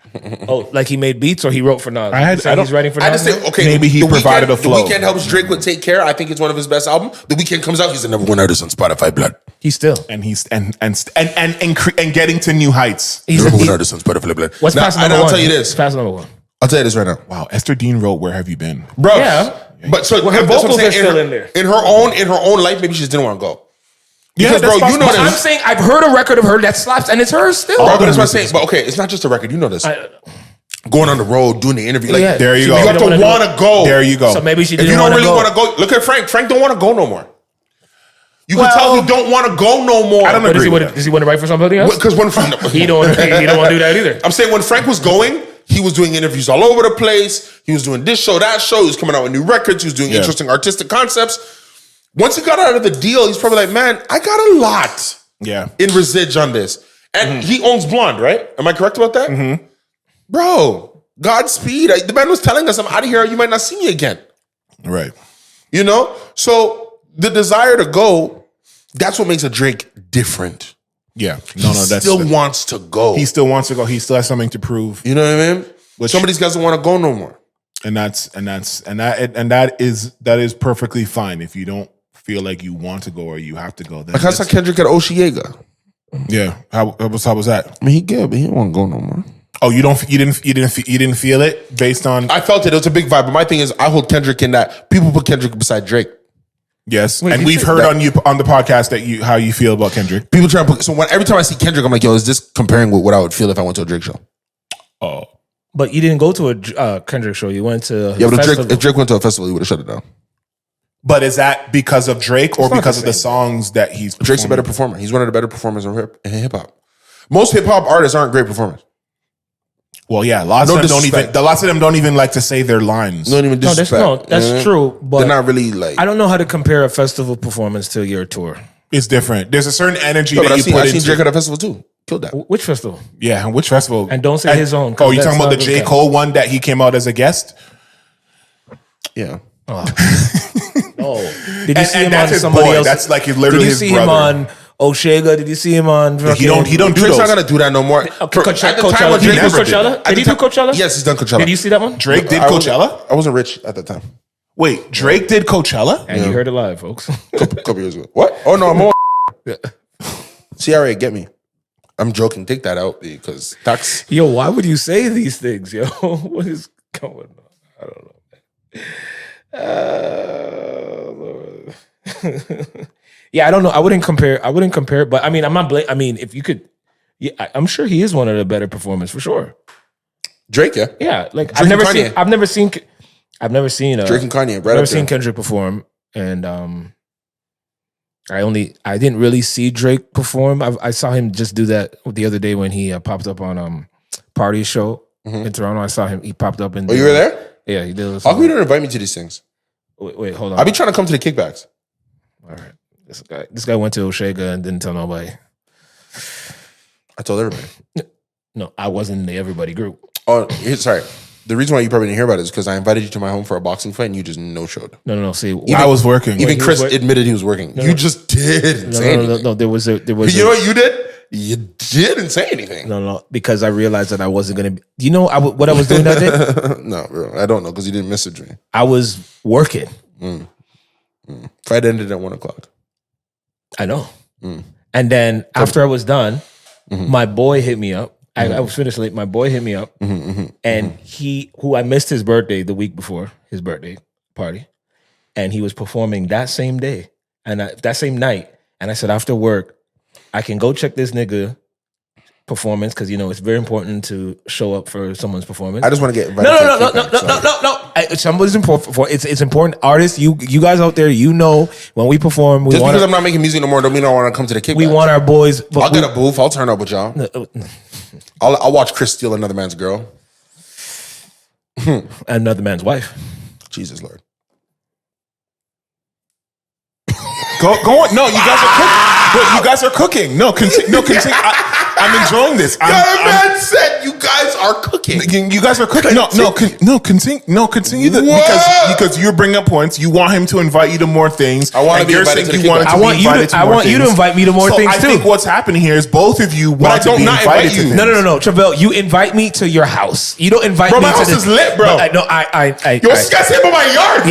Oh, like he made beats or he wrote for Nas? He's writing for Nas. I just think, okay, maybe he provided a flow. The Weeknd helps Drake with "Take Care." I think it's one of his best albums. The Weeknd comes out, he's the #1 artist on Spotify. Blood. He's still. and he's and getting to new heights. He's What's past number one? I'll tell you this. Past number one. I'll tell you this right now. Wow, Esther Dean wrote "Where Have You Been?" Bro. Yeah. But so her that's what I'm vocals saying. are still in there. In her own life, maybe she just didn't want to go. Because, that's bro, you know possible. I'm this. saying I've heard a record of her that slaps, and it's hers still. Bro, but that's what I'm saying. But okay, it's not just a record. You know this. Going on the road, doing the interview. Like, Yeah. There you She go. you have to didn't want to go. There you go. So maybe she If didn't you don't want to really go. want to go, look at Frank. Frank don't want to go no more. You can tell he don't want to go no more. I don't But agree with that. does he want to write for somebody else? Because when He don't want to do that either. I'm saying when Frank was going, he was doing interviews all over the place. He was doing this show, that show. He was coming out with new records. He was doing interesting artistic concepts. Once he got out of the deal, he's probably like, man, I got a lot in residge on this. And he owns Blonde, right? Am I correct about that? Mm-hmm. Bro, Godspeed. The man was telling us, I'm out of here. You might not see me again. Right. You know? So the desire to go, that's what makes a Drake different. Yeah. He still wants to go. He still wants to go. He still has something to prove. You know what I mean? Some of these guys don't want to go no more. And that is perfectly fine if you don't feel like you want to go or you have to go. Like I saw Kendrick at Oshiega. Yeah. How was that? I mean, he good, but he didn't want to go no more. Oh, you didn't feel it based on I felt it. It was a big vibe. But my thing is, I hold Kendrick in that people put Kendrick beside Drake. yes. Wait, and you we've said heard that- on the podcast that how you feel about Kendrick. People try to put. So every time I see Kendrick, I'm like, yo, is this comparing with what I would feel if I went to a Drake show? Oh. But you didn't go to a Kendrick show. You went to Yeah, but festival. if Drake went to a festival, he would have shut it down. But is that because of Drake or not because the of the same. songs that he's Drake's a better performer. He's one of the better performers in hip hop. Most hip hop artists aren't great performers. Well, yeah, lots No of them disrespect. don't even like to say their lines. Don't even disrespect. That's true. But They're not really like. I don't know how to compare a festival performance to your tour. It's different. There's a certain energy No, that but you put I've seen into. Drake at a festival too. Killed that. Which festival? Yeah, which festival? And don't say his own, 'cause Oh, you talking that's about the not J. okay. Cole one that he came out as a guest? Yeah. Oh. Did you see him that's on his somebody boy. else? That's like literally his Did you see brother. him on O'Shega? Did you see him on? He don't do Drake's those. not gonna do that no more. Coachella. Did he do never did Coachella? that. Did he do Coachella? Yes, he's done Coachella. Did you see that one? Drake did I wasn't- Coachella? I wasn't rich at the time. Wait, Drake did Coachella? And you heard it live, folks. Couple years ago. What? Oh no, I'm on. CRA, get me. I'm joking. Take that out because tax. Yo, why would you say these things, yo? What is going on? I don't know. Yeah, I don't know. I wouldn't compare, but I mean, I'm not I mean, if you could, yeah, I'm sure he is one of the better performers for sure. Drake, yeah. Yeah, like Drake I've never and Kanye. seen Drake and Kanye, right I've never up seen there. Kendrick perform, and I didn't really see Drake perform. I saw him just do that the other day when he popped up on Party Show in Toronto. I saw him. He popped up and Oh, you were there? Yeah, he did. How come you don't invite me to these things? Wait, hold on. I be trying to come to the kickbacks. All right, this guy went to O'Shega and didn't tell nobody. I told everybody. No, I wasn't in the everybody group. Oh, sorry. The reason why you probably didn't hear about it is because I invited you to my home for a boxing fight and you just no showed. No. See, I was working. Even he Chris was admitted he was working. You just didn't say anything. no. There was. You know what you did? You didn't say anything. No, because I realized that I wasn't gonna. You know what I was doing that day? No, bro. I don't know because you didn't message me. I was working. Fight ended at 1:00. I know. And then after I was done, my boy hit me up. I was finished late. My boy hit me up, and I missed his birthday the week before his birthday party, and he was performing that same day and that same night. And I said, after work, I can go check this nigga performance because it's very important to show up for someone's performance. I just want to get invited. No. Somebody's important. It's important. Artists, you guys out there, when we perform, Just because I'm not making music no more, don't mean I want to come to the kickbacks. we want our boys. But I'll get a booth. I'll turn up with y'all. I'll watch Chris steal another man's girl. another man's wife. Jesus Lord. Go on. No, you guys are cooking. Wait, you guys are cooking. No, continue. I'm enjoying this. Man said you guys are cooking. You guys are cooking. Continue because you're bringing up points. You want him to invite you to more things. I want to and be you're invited saying to the you want kickback. to be invited to I more want you to things. invite me to more things I too. think what's happening here is both of you want to don't be not invited invite to you. things. No, Travelle, you invite me to your house. You don't invite Bro, me my to house is lit, bro. Yo, Yo, this guy said about my yard.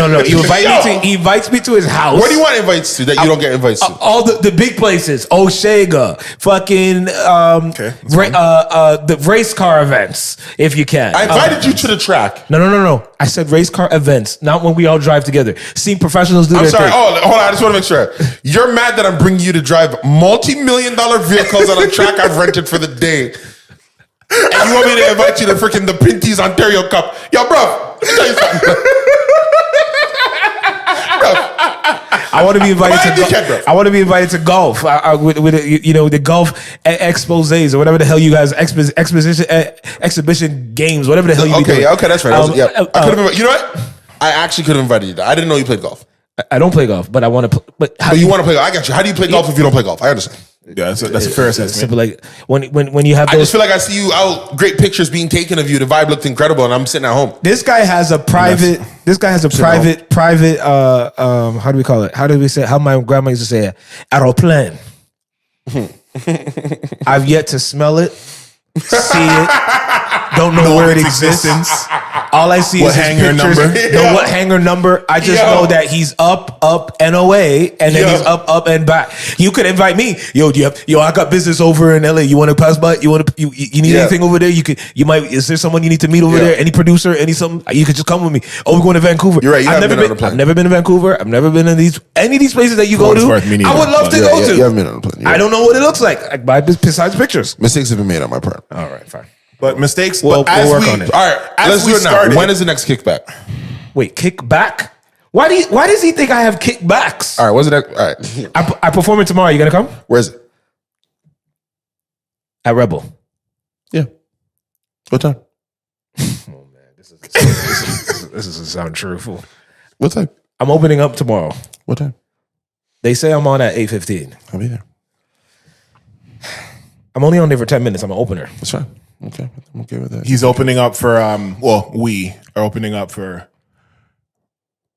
No. You invite me to. He invites me to his house. What do you want invites to that you don't get invites to? All the the big places, Oshega, fucking the race car events, if you can. I invited you to the track. No. I said race car events, not when we all drive together. Seeing professionals do I'm their sorry. thing. Oh, hold on. I just want to make sure. You're mad that I'm bringing you to drive multi-million-dollar vehicles on a track I've rented for the day. And you want me to invite you to freaking the Pinty's Ontario Cup. Yo, bro, let me tell you something. I want to be invited Why did you I want to be invited to golf with the golf exposés or whatever the hell you guys exhibition games, whatever the hell you be doing. Okay, that's right. I could have. You know what? I actually could have invited you. I didn't know you played golf. I don't play golf, but I want to. But you want to play golf? I got you. How do you play golf if you don't play golf? I understand. Yeah, that's a fair assessment. Simple, like when you have those, I just feel like I see you out, great pictures being taken of you. The vibe looked incredible, and I'm sitting at home. This guy has a private. How do we call it? How do we say? How my grandma used to say it? Aeroplane. I've yet to smell it, see it. Don't know where it exists. All I see is his hangar pictures. number. Know what hangar number? I just know that he's up and away, and then he's up and back. You could invite me. Yo, I got business over in LA. You want to pass by? You need anything over there? You might. Is there someone you need to meet over there? Any producer? Any something? You could just come with me. Oh, we're going to Vancouver. You're right. I've never been to Vancouver. I've never been in any of these places that you go to. I would love to go to. You haven't been on a plane. I don't know what it looks like. Besides pictures. Mistakes have been made on my part. All right, fine. But mistakes. We'll work on it. All right, let's do it now. When is the next kickback? Wait, kickback? Why does he think I have kickbacks? All right, what's the next? All right, I perform it tomorrow. You gonna come? Where is it? At Rebel. Yeah. What time? Oh man, this doesn't sound truthful. What time? I'm opening up tomorrow. What time? They say I'm on at 8:15. I'll be there. I'm only on there for 10 minutes. I'm an opener. That's fine. Okay, I'm okay with that. He's opening up for we are opening up for.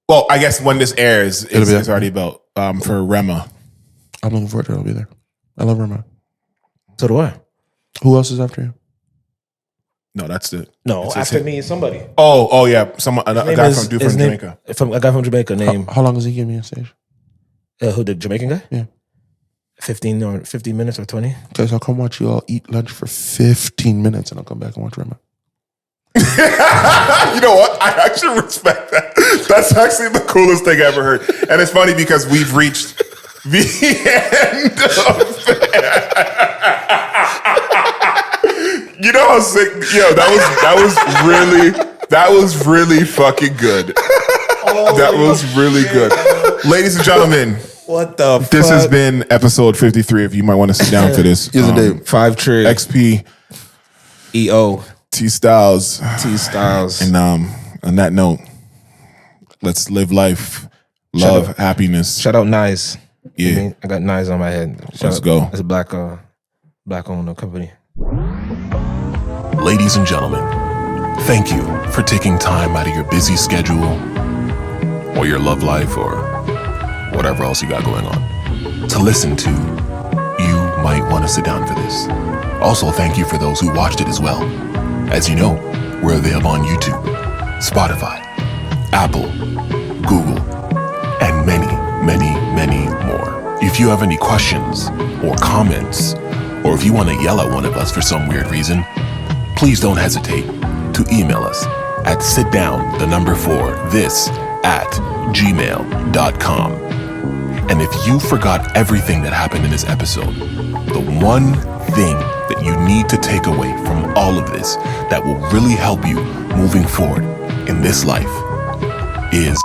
Well, I guess when this airs, it's already about for Rema. I'm looking forward to it. I'll be there. I love Rema. So do I. Who else is after you? No, that's it. No, after me is somebody. Oh yeah, someone a guy from Jamaica. A guy from Jamaica. Name. How long is he giving me on stage? Who, the Jamaican guy? Yeah. 15 minutes or 20. Okay, so I'll come watch you all eat lunch for 15 minutes and I'll come back and watch Rema. You know what? I actually respect that. That's actually the coolest thing I ever heard. And it's funny because we've reached the end of it. You know how sick? Yo, that was really fucking good. That was really good. Ladies and gentlemen. What the fuck? This has been episode 53. If you might want to sit down for this. Here's the date. 5 Trig. XP. EO. T Styles. And on that note, let's live life. Love, happiness. Shout out Nice. Yeah. I got Nice on my head. Let's go. It's a black owned company. Ladies and gentlemen, thank you for taking time out of your busy schedule or your love life or whatever else you got going on to listen to You Might Want to Sit Down for This. Also, thank you for those who watched it as well. As you know, we're available on YouTube, Spotify, Apple, Google, and many, many, many more. If you have any questions or comments, or if you want to yell at one of us for some weird reason, please don't hesitate to email us at sitdown4this@gmail.com. And if you forgot everything that happened in this episode, the one thing that you need to take away from all of this that will really help you moving forward in this life is